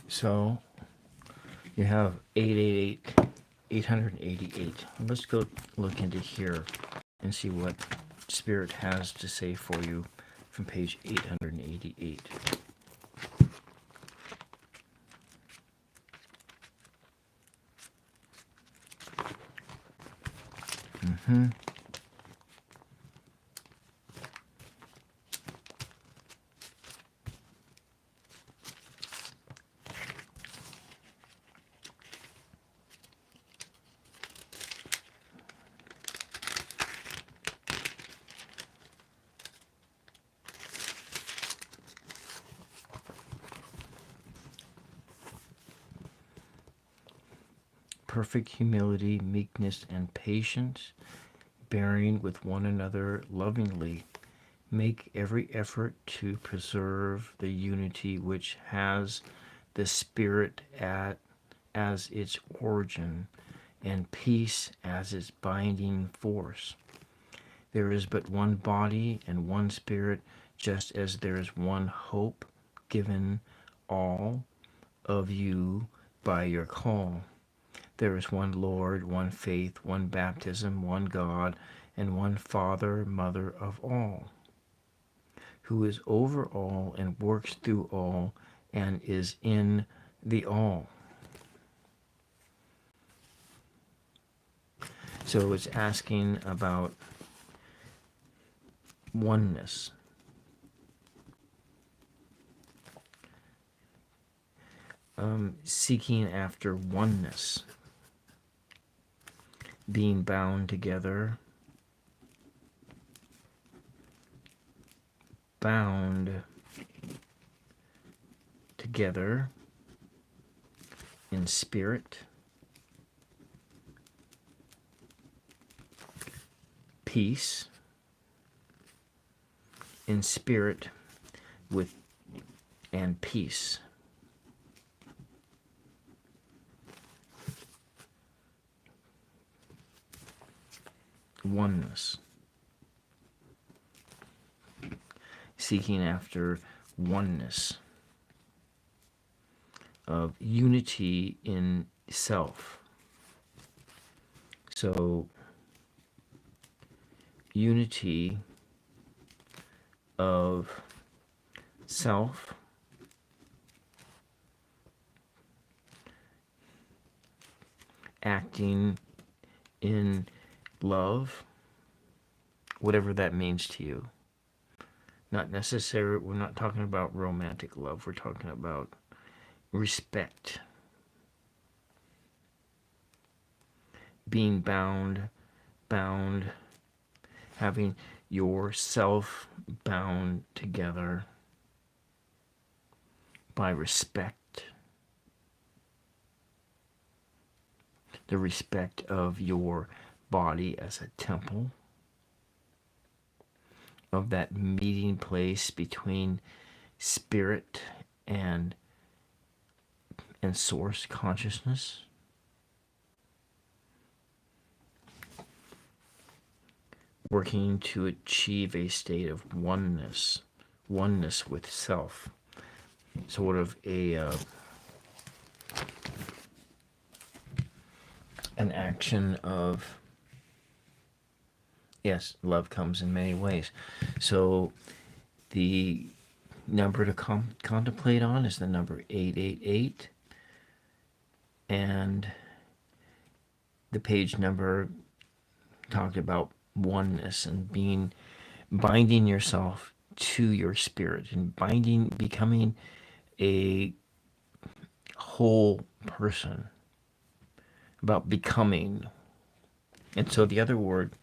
So you have 888, 888. Let's go look into here and see what Spirit has to say for you from page 888. Mm-hmm. Perfect humility, meekness, and patience, bearing with one another lovingly. Make every effort to preserve the unity which has the Spirit as its origin and peace as its binding force. There is but one body and one Spirit, just as there is one hope given all of you by your call. There is one Lord, one faith, one baptism, one God, and one Father, Mother of all, who is over all and works through all and is in the all. So it's asking about oneness. Seeking after oneness. Being bound together. Bound together in spirit, peace, in spirit with and peace. Oneness. Seeking after oneness of unity in self. So unity of self, acting in love, whatever that means to you. Not necessarily, we're not talking about romantic love, we're talking about respect. Being bound, having yourself bound together by respect. The respect of your body as a temple of that meeting place between spirit and source consciousness. Working to achieve a state of oneness with self. Sort of an action of, yes, love comes in many ways. So the number to contemplate on is the number 888, and the page number talked about oneness and binding yourself to your spirit and becoming a whole person, about becoming. And so the other word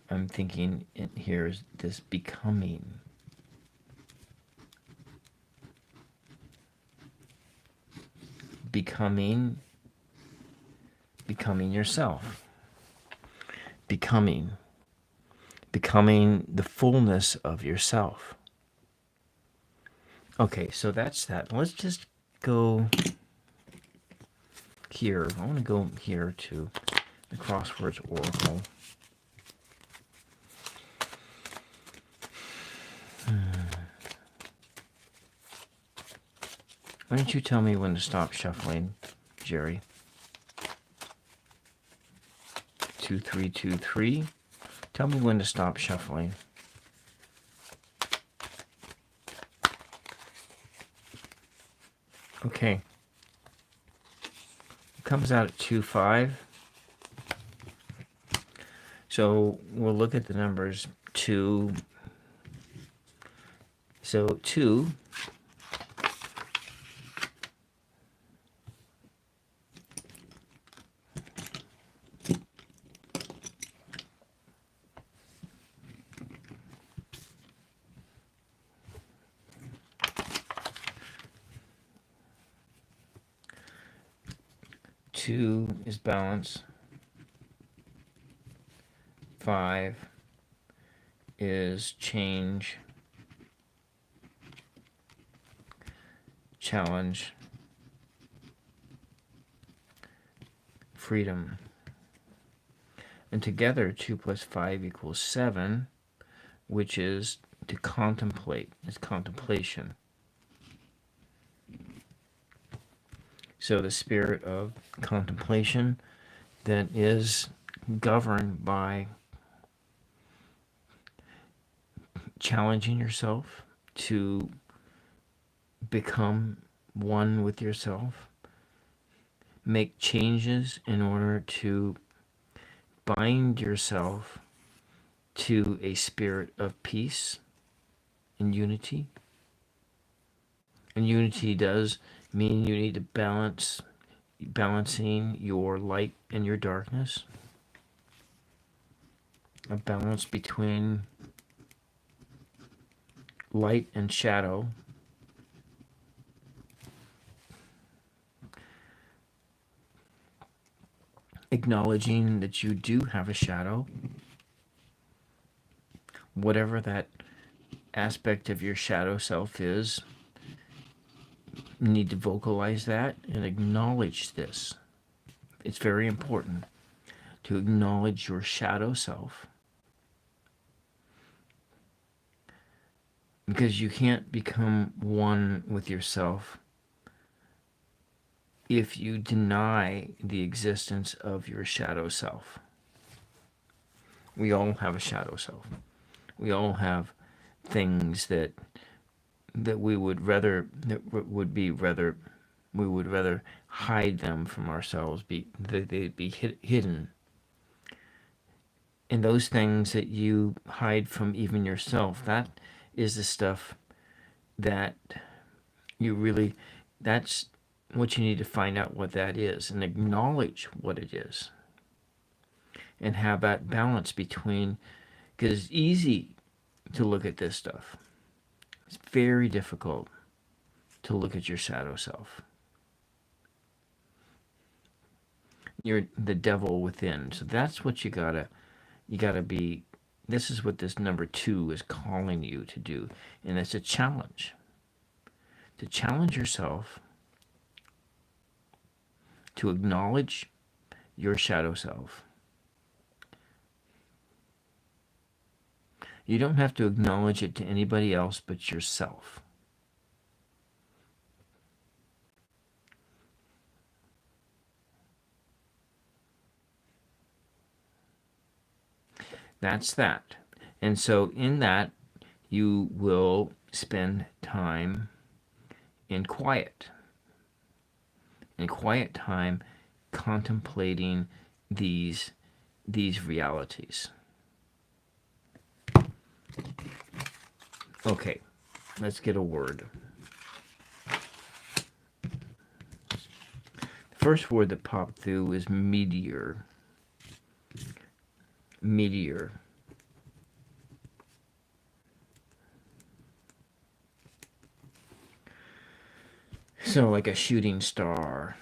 I'm thinking in here is this becoming. Becoming yourself. Becoming the fullness of yourself. Okay, so that's that. Let's just go here. I want to go here to the Crosswords Oracle. Why don't you tell me when to stop shuffling, Jerry? 2323. Tell me when to stop shuffling. Okay. It comes out at 2-5. So we'll look at the numbers 2. So 2 2 is balance. 5 is change, challenge, freedom. And together 2 plus 5 equals 7, which is to contemplate. It's contemplation. So the spirit of contemplation that is governed by challenging yourself to become one with yourself, make changes in order to bind yourself to a spirit of peace and unity. And unity does mean you need to balancing your light and your darkness, a balance between light and shadow, acknowledging that you do have a shadow, whatever that aspect of your shadow self is. You need to vocalize that and acknowledge this. It's very important to acknowledge your shadow self, because you can't become one with yourself if you deny the existence of your shadow self. We all have a shadow self. We all have things that we would rather hide them from ourselves, they'd be hidden. And those things that you hide from even yourself, that is the stuff that that's what you need to find out what that is and acknowledge what it is. And have that balance between, because it's easy to look at this stuff. It's very difficult to look at your shadow self. You're the devil within. So that's what you gotta You got to be, this is what this number 2 is calling you to do. And it's a challenge. To challenge yourself to acknowledge your shadow self. You don't have to acknowledge it to anybody else but yourself. That's that. And so in that, you will spend time in quiet. In quiet time contemplating these realities. Okay, let's get a word. The first word that popped through is meteor. Meteor. So like a shooting star.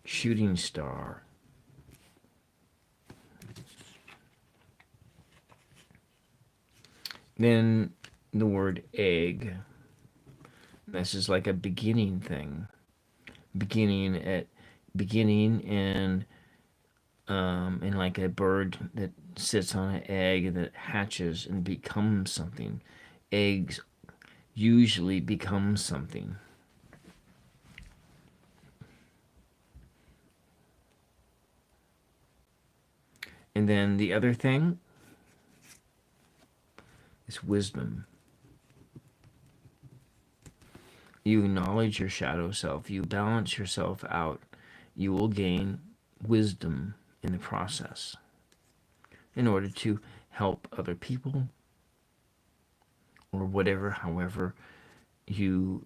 Shooting star. Then the word egg. This is like a beginning thing. Beginning and like a bird that sits on an egg and that hatches and becomes something. Eggs usually become something. And then the other thing is wisdom. You acknowledge your shadow self. You balance yourself out. You will gain wisdom in the process in order to help other people or whatever, however you,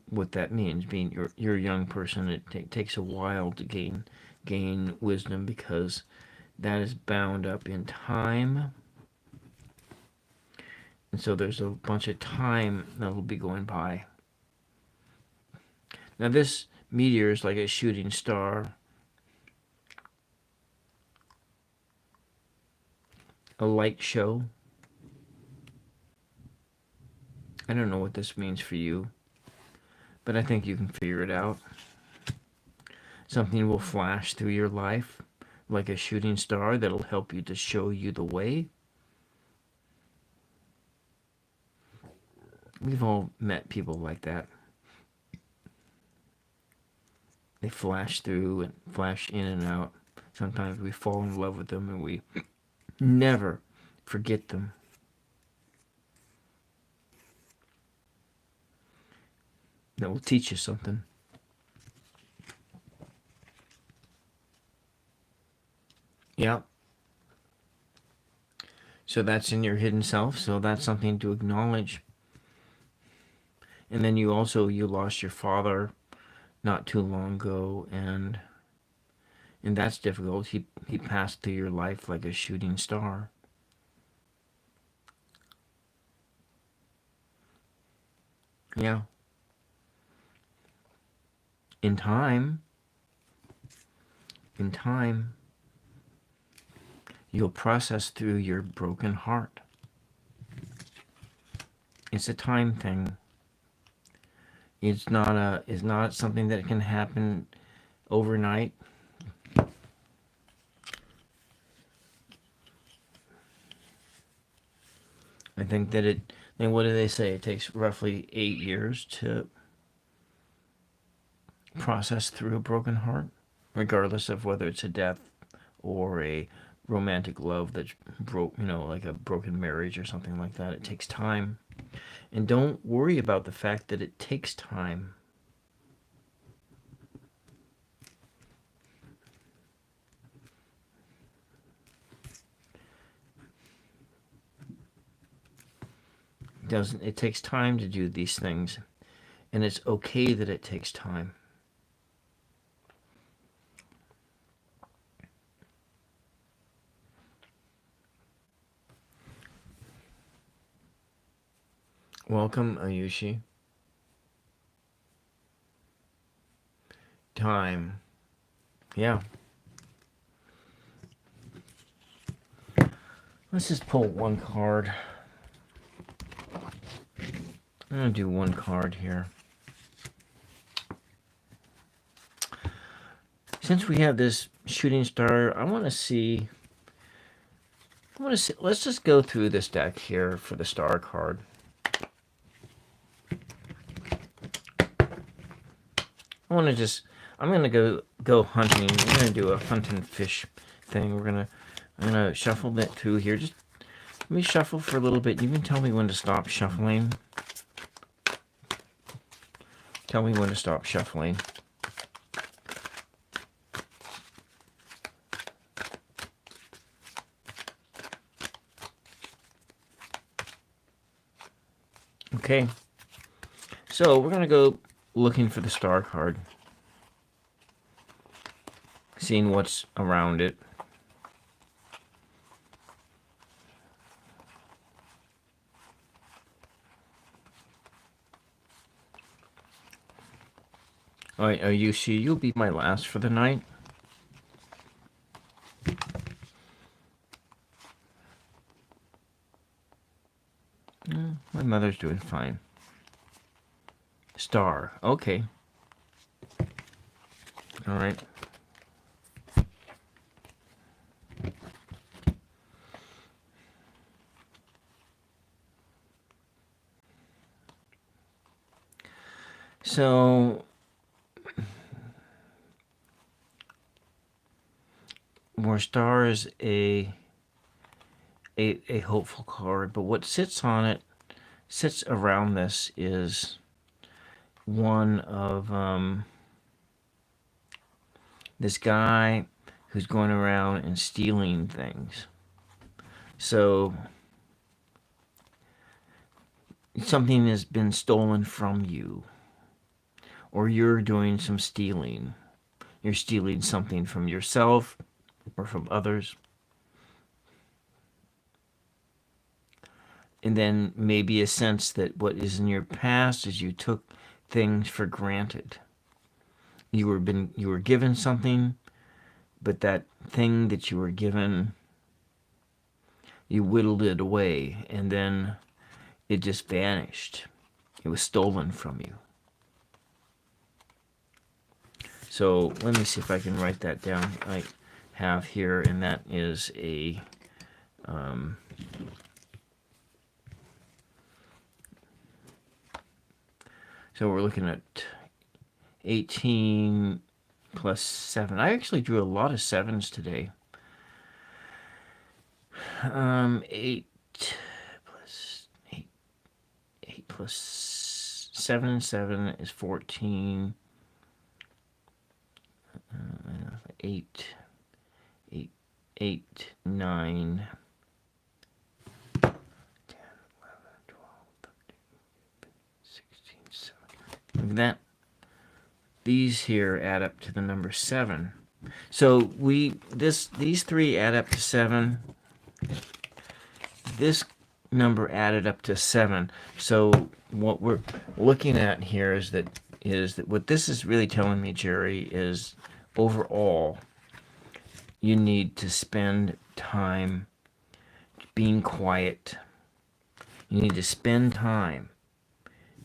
what that means. Being you're a young person, it takes a while to gain wisdom because that is bound up in time. And so there's a bunch of time that will be going by. Now this meteor is like a shooting star, a light show. I don't know what this means for you, but I think you can figure it out. Something will flash through your life like a shooting star that'll help you to show you the way. We've all met people like that. They flash through and flash in and out. Sometimes we fall in love with them and we never forget them. That will teach you something. Yeah. So that's in your hidden self. So that's something to acknowledge. And then you lost your father not too long ago, and that's difficult. He passed through your life like a shooting star. Yeah. In time, you'll process through your broken heart. It's a time thing. It's not something that can happen overnight. I think that what do they say? It takes roughly 8 years to process through a broken heart, regardless of whether it's a death or a romantic love that's broke, like a broken marriage or something like that. It takes time. And don't worry about the fact that it takes time. It takes time to do these things, and it's okay that it takes time. Welcome, Ayushi. Time. Yeah. Let's just pull one card. I'm going to do one card here. Since we have this shooting star, I want to see. Let's just go through this deck here for the star card. I'm gonna go hunting. We're gonna do a hunt and fish thing. I'm gonna shuffle that through here. Just let me shuffle for a little bit. You can tell me when to stop shuffling. Tell me when to stop shuffling. Okay. So we're gonna go looking for the star card. Seeing what's around it. All right, you'll be my last for the night. My mother's doing fine. Star, okay. All right. So more star is a hopeful card, but what sits around this is one of this guy who's going around and stealing things. So something has been stolen from you, or you're doing some stealing. You're stealing something from yourself or from others. And then maybe a sense that what is in your past is you took things for granted. You were given something, but that thing that you were given, you whittled it away, and then it just vanished. It was stolen from you. So let me see if I can write that down. I have here, and that is a so we're looking at 18 plus 7. I actually drew a lot of 7s today. 8 plus 8. 8 plus 7 and 7 is 14. 8, 8, 8, 9, 10, 11, 12, 13, 16, 17. Look at that. These here add up to the number 7. So these three add up to 7. This number added up to 7. So what we're looking at here is that what this is really telling me, Jerry, is overall you need to spend time being quiet. You need to spend time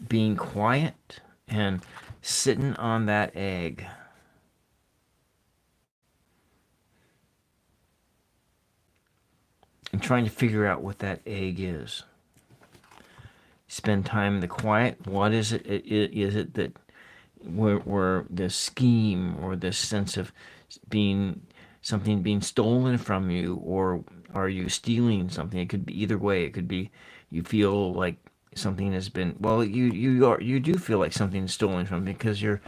being quiet and sitting on that egg. And trying to figure out what that egg is. Spend time in the quiet. What is it? Is it that where the scheme or this sense of something being stolen from you, or are you stealing something? It could be either way. It could be you feel like something has been, well, you do feel like something is stolen from you because your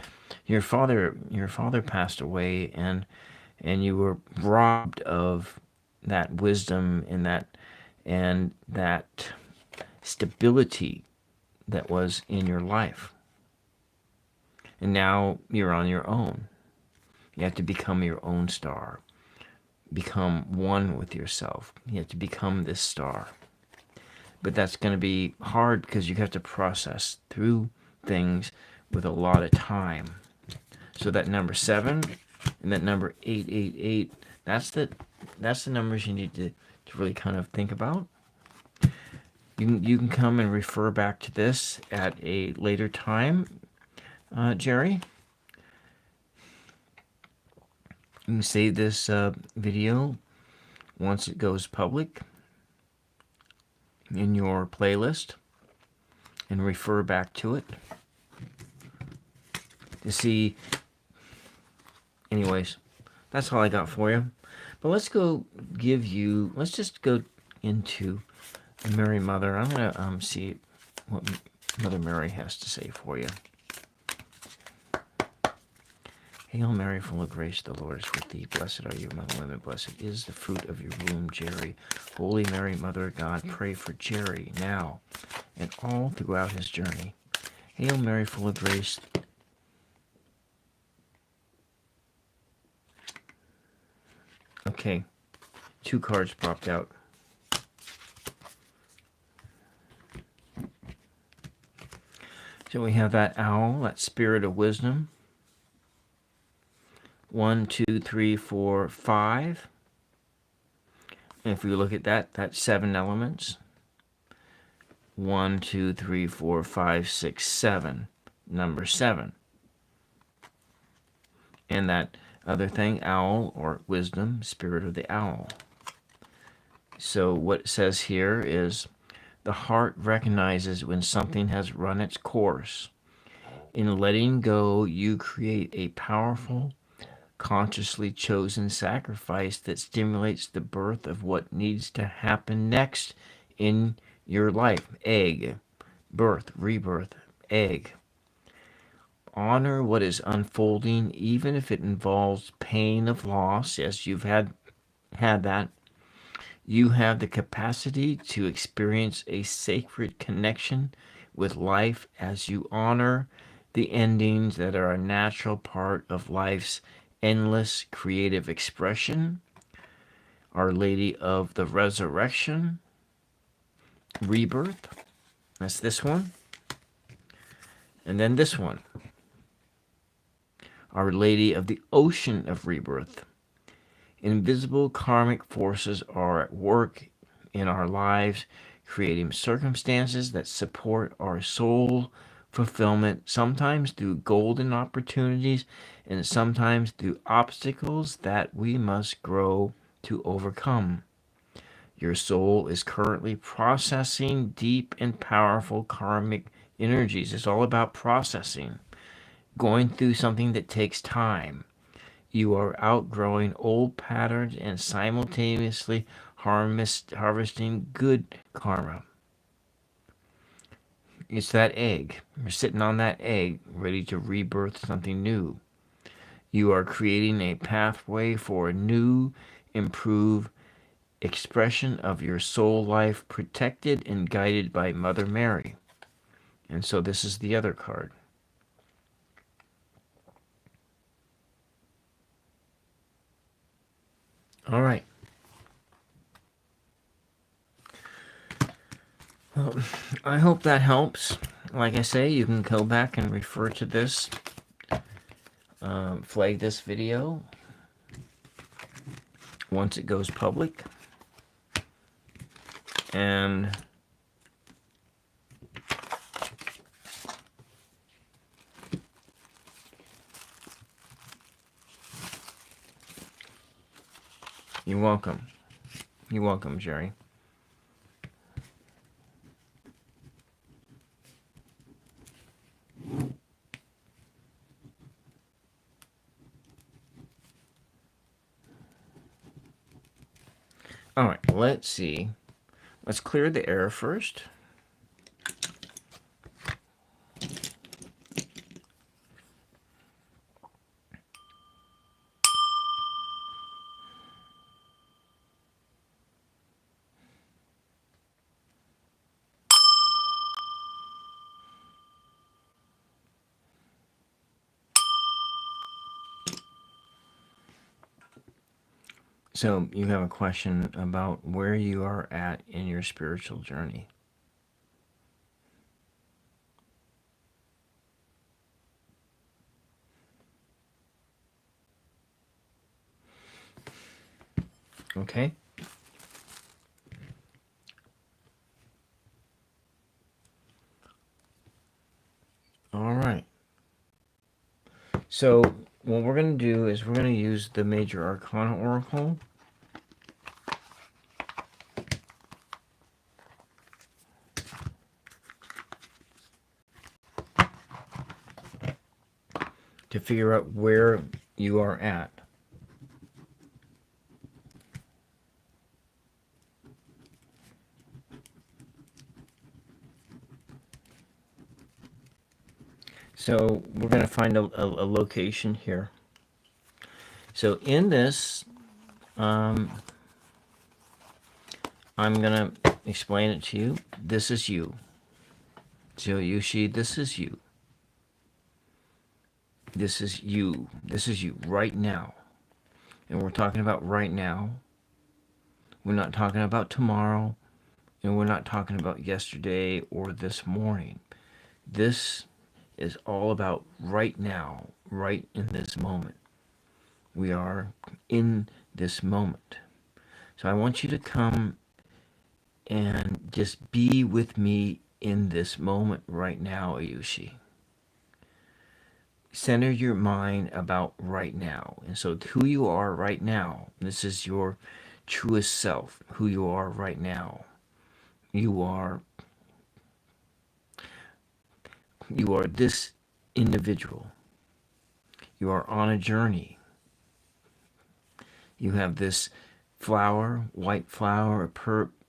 father passed away, and you were robbed of that wisdom and that stability that was in your life. And now you're on your own. You have to become your own star. Become one with yourself. You have to become this star. But that's going to be hard because you have to process through things with a lot of time. So that number 7 and that number 888, that's the numbers you need to to really kind of think about. You can come and refer back to this at a later time, Jerry. You can save this video once it goes public in your playlist and refer back to it to see. Anyways, that's all I got for you. But let's just go into Mary Mother. I'm going to see what Mother Mary has to say for you. Hail Mary, full of grace, the Lord is with thee. Blessed are you among women, blessed is the fruit of your womb, Jerry. Holy Mary, Mother of God, pray for Jerry now and all throughout his journey. Hail Mary, full of grace. Okay, 2 cards popped out. So we have that owl, that spirit of wisdom. 1, 2, 3, 4, 5. And if we look at that, that's 7 elements. 1, 2, 3, 4, 5, 6, 7. Number 7. And that other thing, owl or wisdom, spirit of the owl. So what it says here is the heart recognizes when something has run its course. In letting go, you create a powerful, consciously chosen sacrifice that stimulates the birth of what needs to happen next in your life. Egg, birth, rebirth, egg. Honor what is unfolding, even if it involves pain of loss. Yes, you've had that. You have the capacity to experience a sacred connection with life as you honor the endings that are a natural part of life's endless creative expression. Our Lady of the Resurrection, rebirth. That's this one. And then this one. Our Lady of the Ocean of Rebirth. Invisible karmic forces are at work in our lives, creating circumstances that support our soul fulfillment, sometimes through golden opportunities and sometimes through obstacles that we must grow to overcome. Your soul is currently processing deep and powerful karmic energies. It's all about processing, going through something that takes time. You are outgrowing old patterns and simultaneously harvesting good karma. It's that egg. You're sitting on that egg, ready to rebirth something new. You are creating a pathway for a new, improved expression of your soul life, protected and guided by Mother Mary. And so this is the other card. All right. Well, I hope that helps. Like I say, you can go back and refer to this, flag this video once it goes public. And you're welcome. You're welcome, Jerry. All right, let's see. Let's clear the air first. So you have a question about where you are at in your spiritual journey. Okay. So what we're going to do is we're going to use the Major Arcana Oracle. To figure out where you are at. So we're going to find a location here. So in this, I'm going to explain it to you. This is you. So Yushi, this is you. This is you. This is you right now. And we're talking about right now. We're not talking about tomorrow. And we're not talking about yesterday or this morning. This is all about right now, right in this moment. We are in this moment. So I want you to come and just be with me in this moment right now, Ayushi. Center your mind about right now. And so who you are right now, this is your truest self, who you are right now. You are this individual. You are on a journey. You have this flower, white flower of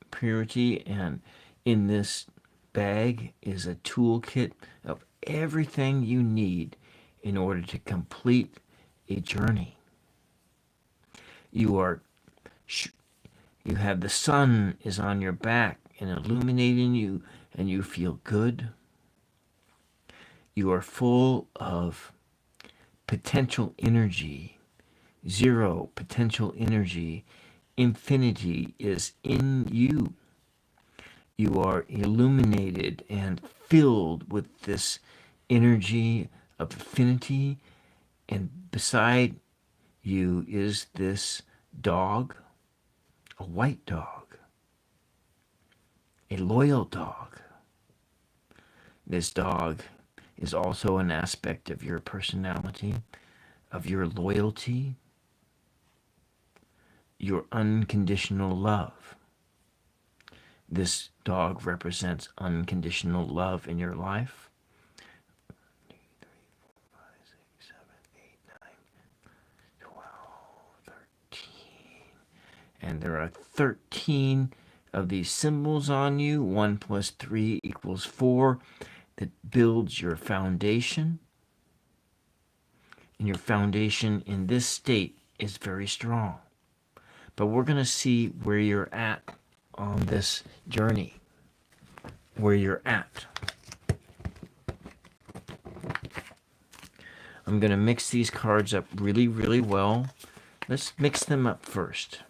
purity, and in this bag is a toolkit of everything you need in order to complete a journey. You have the sun is on your back and illuminating you, and you feel good. You are full of potential energy, zero potential energy. Infinity is in you. You are illuminated and filled with this energy of infinity, and beside you is this dog, a white dog, a loyal dog. This dog is also an aspect of your personality, of your loyalty, your unconditional love. This dog represents unconditional love in your life. 1, 2, 3, 4, 5, 6, 7, 8, 9, 12, 13. And there are 13 of these symbols on you. 1 plus 3 equals 4. That builds your foundation. And your foundation in this state is very strong. But we're going to see where you're at on this journey. Where you're at. I'm going to mix these cards up really, really well. Let's mix them up first.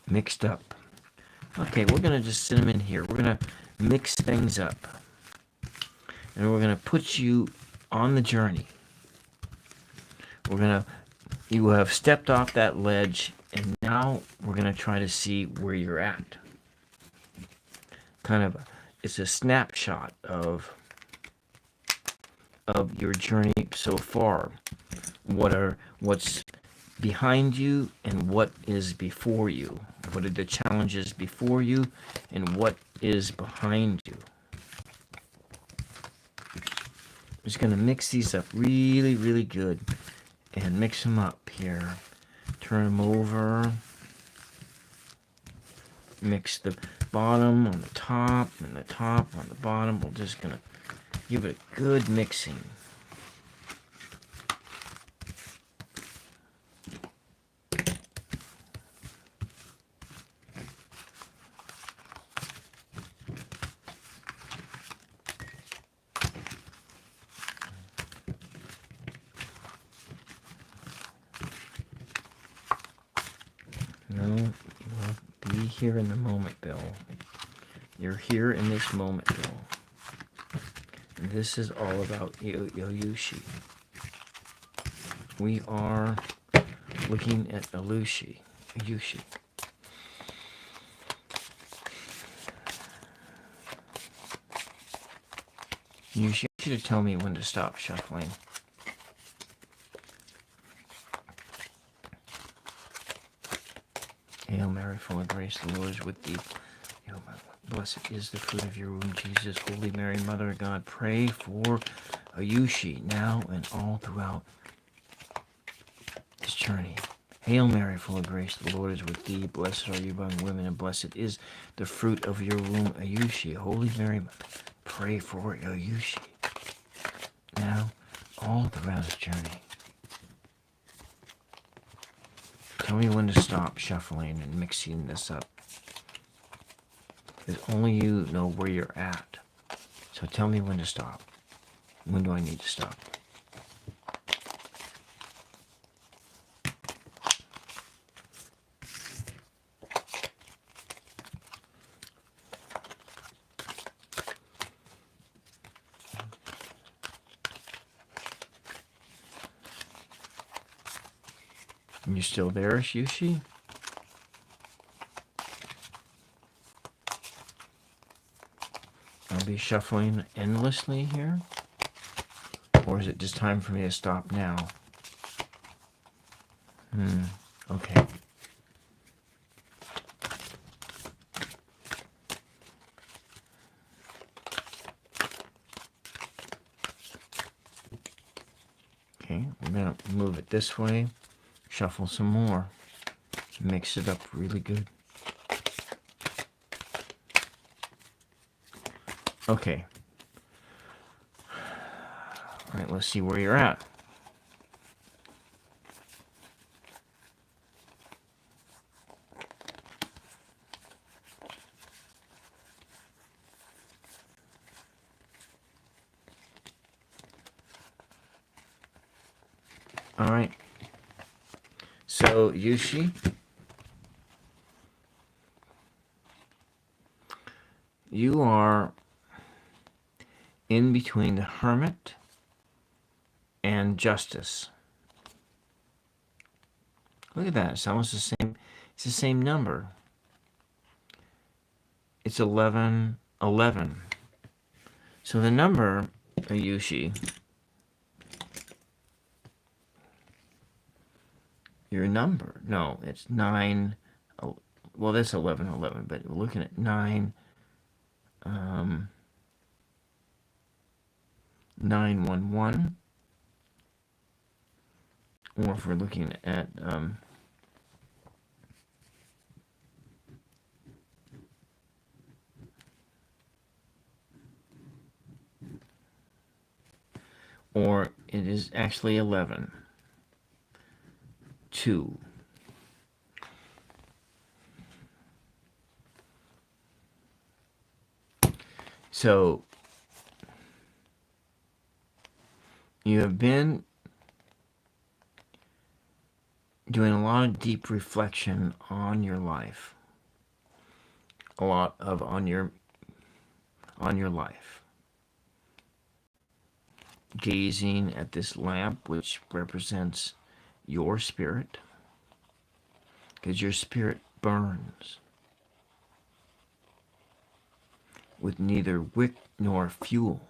Mixed up. Okay, we're going to just sit them in here. We're going to mix things up. And we're going to put you on the journey. You have stepped off that ledge, and now we're going to try to see where you're at. It's a snapshot of your journey so far. What's behind you and what is before you? What are the challenges before you and what is behind you? I'm just going to mix these up really, really good and mix them up here. Turn them over. Mix the bottom on the top and the top on the bottom. We're just going to give it a good mixing. No, be here in the moment, Bill. You're here in this moment, Bill. And this is all about Yushi. We are looking at Yushi. You should tell me when to stop shuffling. Hail Mary, full of grace, the Lord is with thee. Blessed is the fruit of your womb, Jesus. Holy Mary, Mother of God, pray for Ayushi now and all throughout this journey. Hail Mary, full of grace, the Lord is with thee. Blessed are you among women, and blessed is the fruit of your womb, Ayushi. Holy Mary, pray for Ayushi now, all throughout his journey. Tell me when to stop shuffling and mixing this up. Because only you know where you're at. So tell me when to stop. When do I need to stop? You still there, Yushi? I'll be shuffling endlessly here? Or is it just time for me to stop now? Okay. Okay, we're going to move it this way. Shuffle some more. Mix it up really good. Okay. All right, let's see where you're at. All right. So, Yushi, you are in between the Hermit and Justice. Look at that. It's almost the same. It's the same number. It's 11, 11. So the number, Yushi, your number, no, it's 9, well, that's 11, 11, but we're looking at 9, 911, or if we're looking at, or it is actually 11, 2. So you have been doing a lot of deep reflection on your life, a lot of on your life, gazing at this lamp which represents your spirit, because your spirit burns with neither wick nor fuel.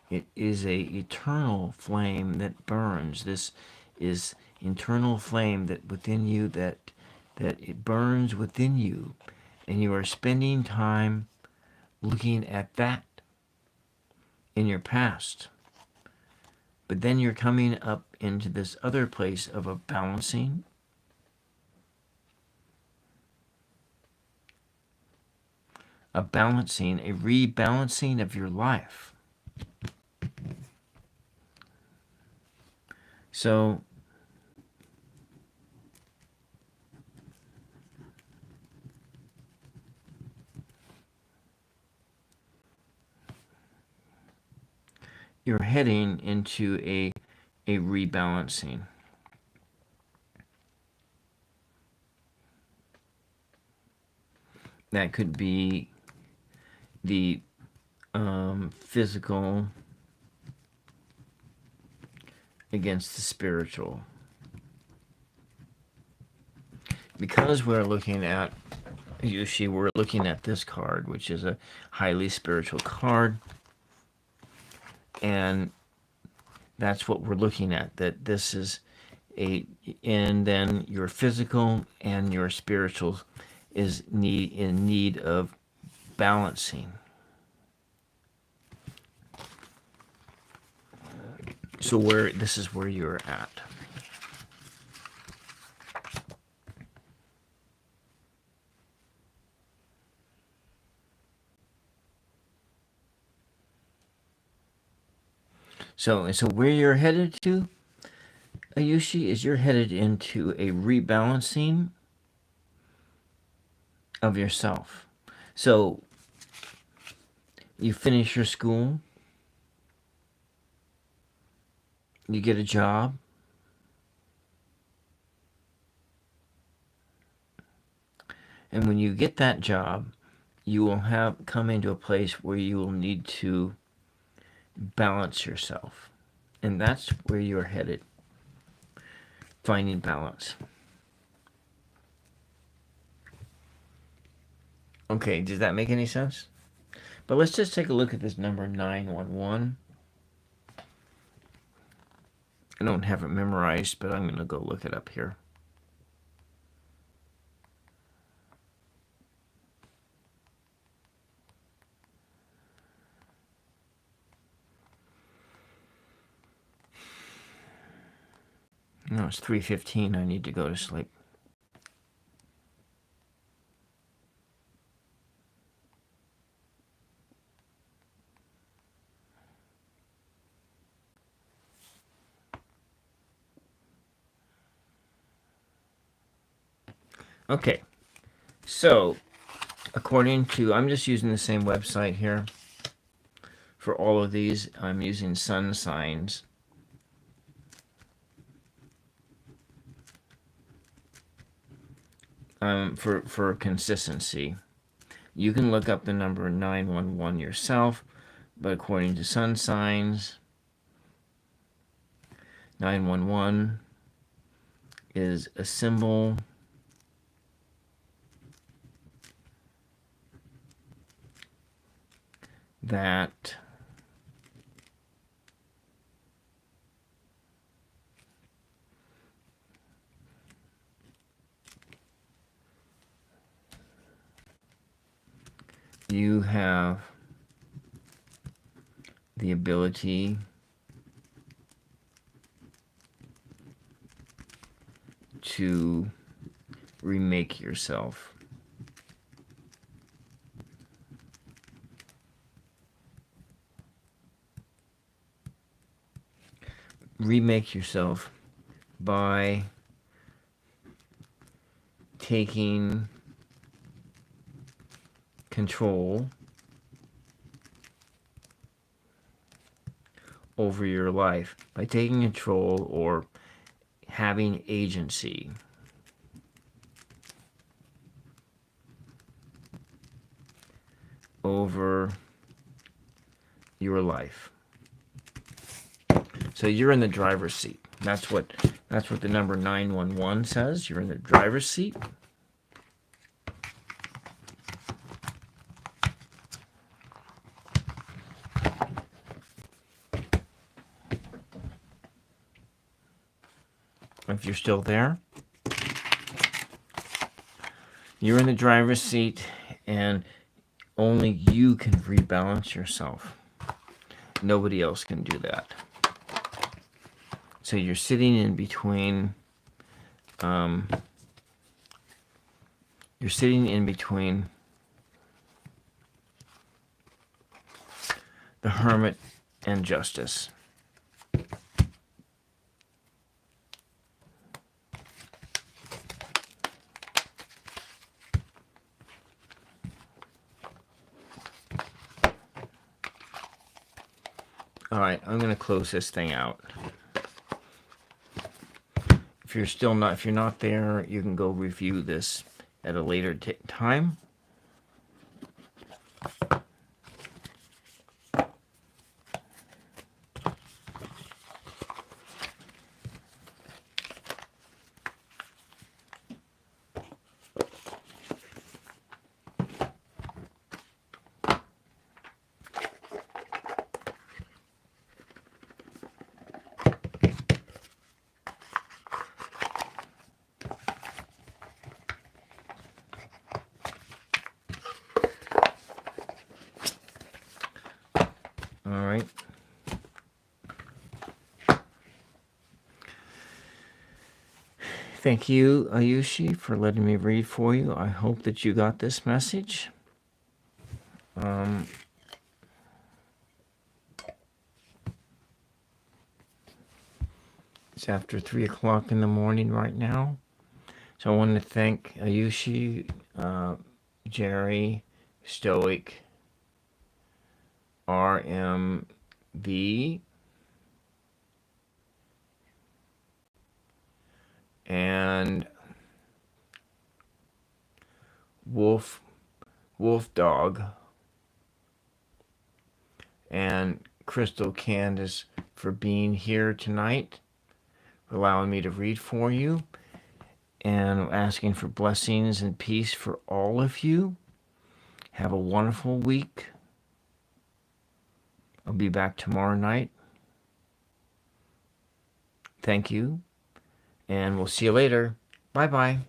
It is a eternal flame that burns. This is internal flame that within you, that it burns within you, and you are spending time looking at that in your past. But then you're coming up into this other place of a balancing, a rebalancing of your life. So you're heading into a rebalancing. That could be the physical against the spiritual. Because we're looking at, we're looking at this card, which is a highly spiritual card. And that's what we're looking at, that this is and then your physical and your spiritual is in need of balancing. So this is where you're at. So where you're headed to, Ayushi, is you're headed into a rebalancing of yourself. So you finish your school, you get a job, and when you get that job, you will come into a place where you will need to balance yourself. And that's where you're headed. Finding balance. Okay, does that make any sense? But let's just take a look at this number 911. I don't have it memorized, but I'm going to go look it up here. No, it's 3:15. I need to go to sleep. Okay, so according to, I'm just using the same website here for all of these. I'm using sun signs. For consistency. You can look up the number 911 yourself, but according to sun signs, 911 is a symbol that you have the ability to remake yourself. Remake yourself by taking control over your life, by taking control or having agency. Over your life. So you're in the driver's seat. That's what the number 911 says. You're in the driver's seat. If you're still there, you're in the driver's seat, and only you can rebalance yourself. Nobody else can do that. So you're sitting in between. You're sitting in between the Hermit and Justice. All right, I'm going to close this thing out. If you're not there, you can go review this at a later time. Thank you, Ayushi, for letting me read for you. I hope that you got this message. It's after 3 o'clock in the morning right now. So I want to thank Ayushi, Jerry, Stoic, RMV, and Wolf Dog, and Crystal Candace for being here tonight, for allowing me to read for you, and asking for blessings and peace for all of you. Have a wonderful week. I'll be back tomorrow night. Thank you, and we'll see you later. Bye-bye.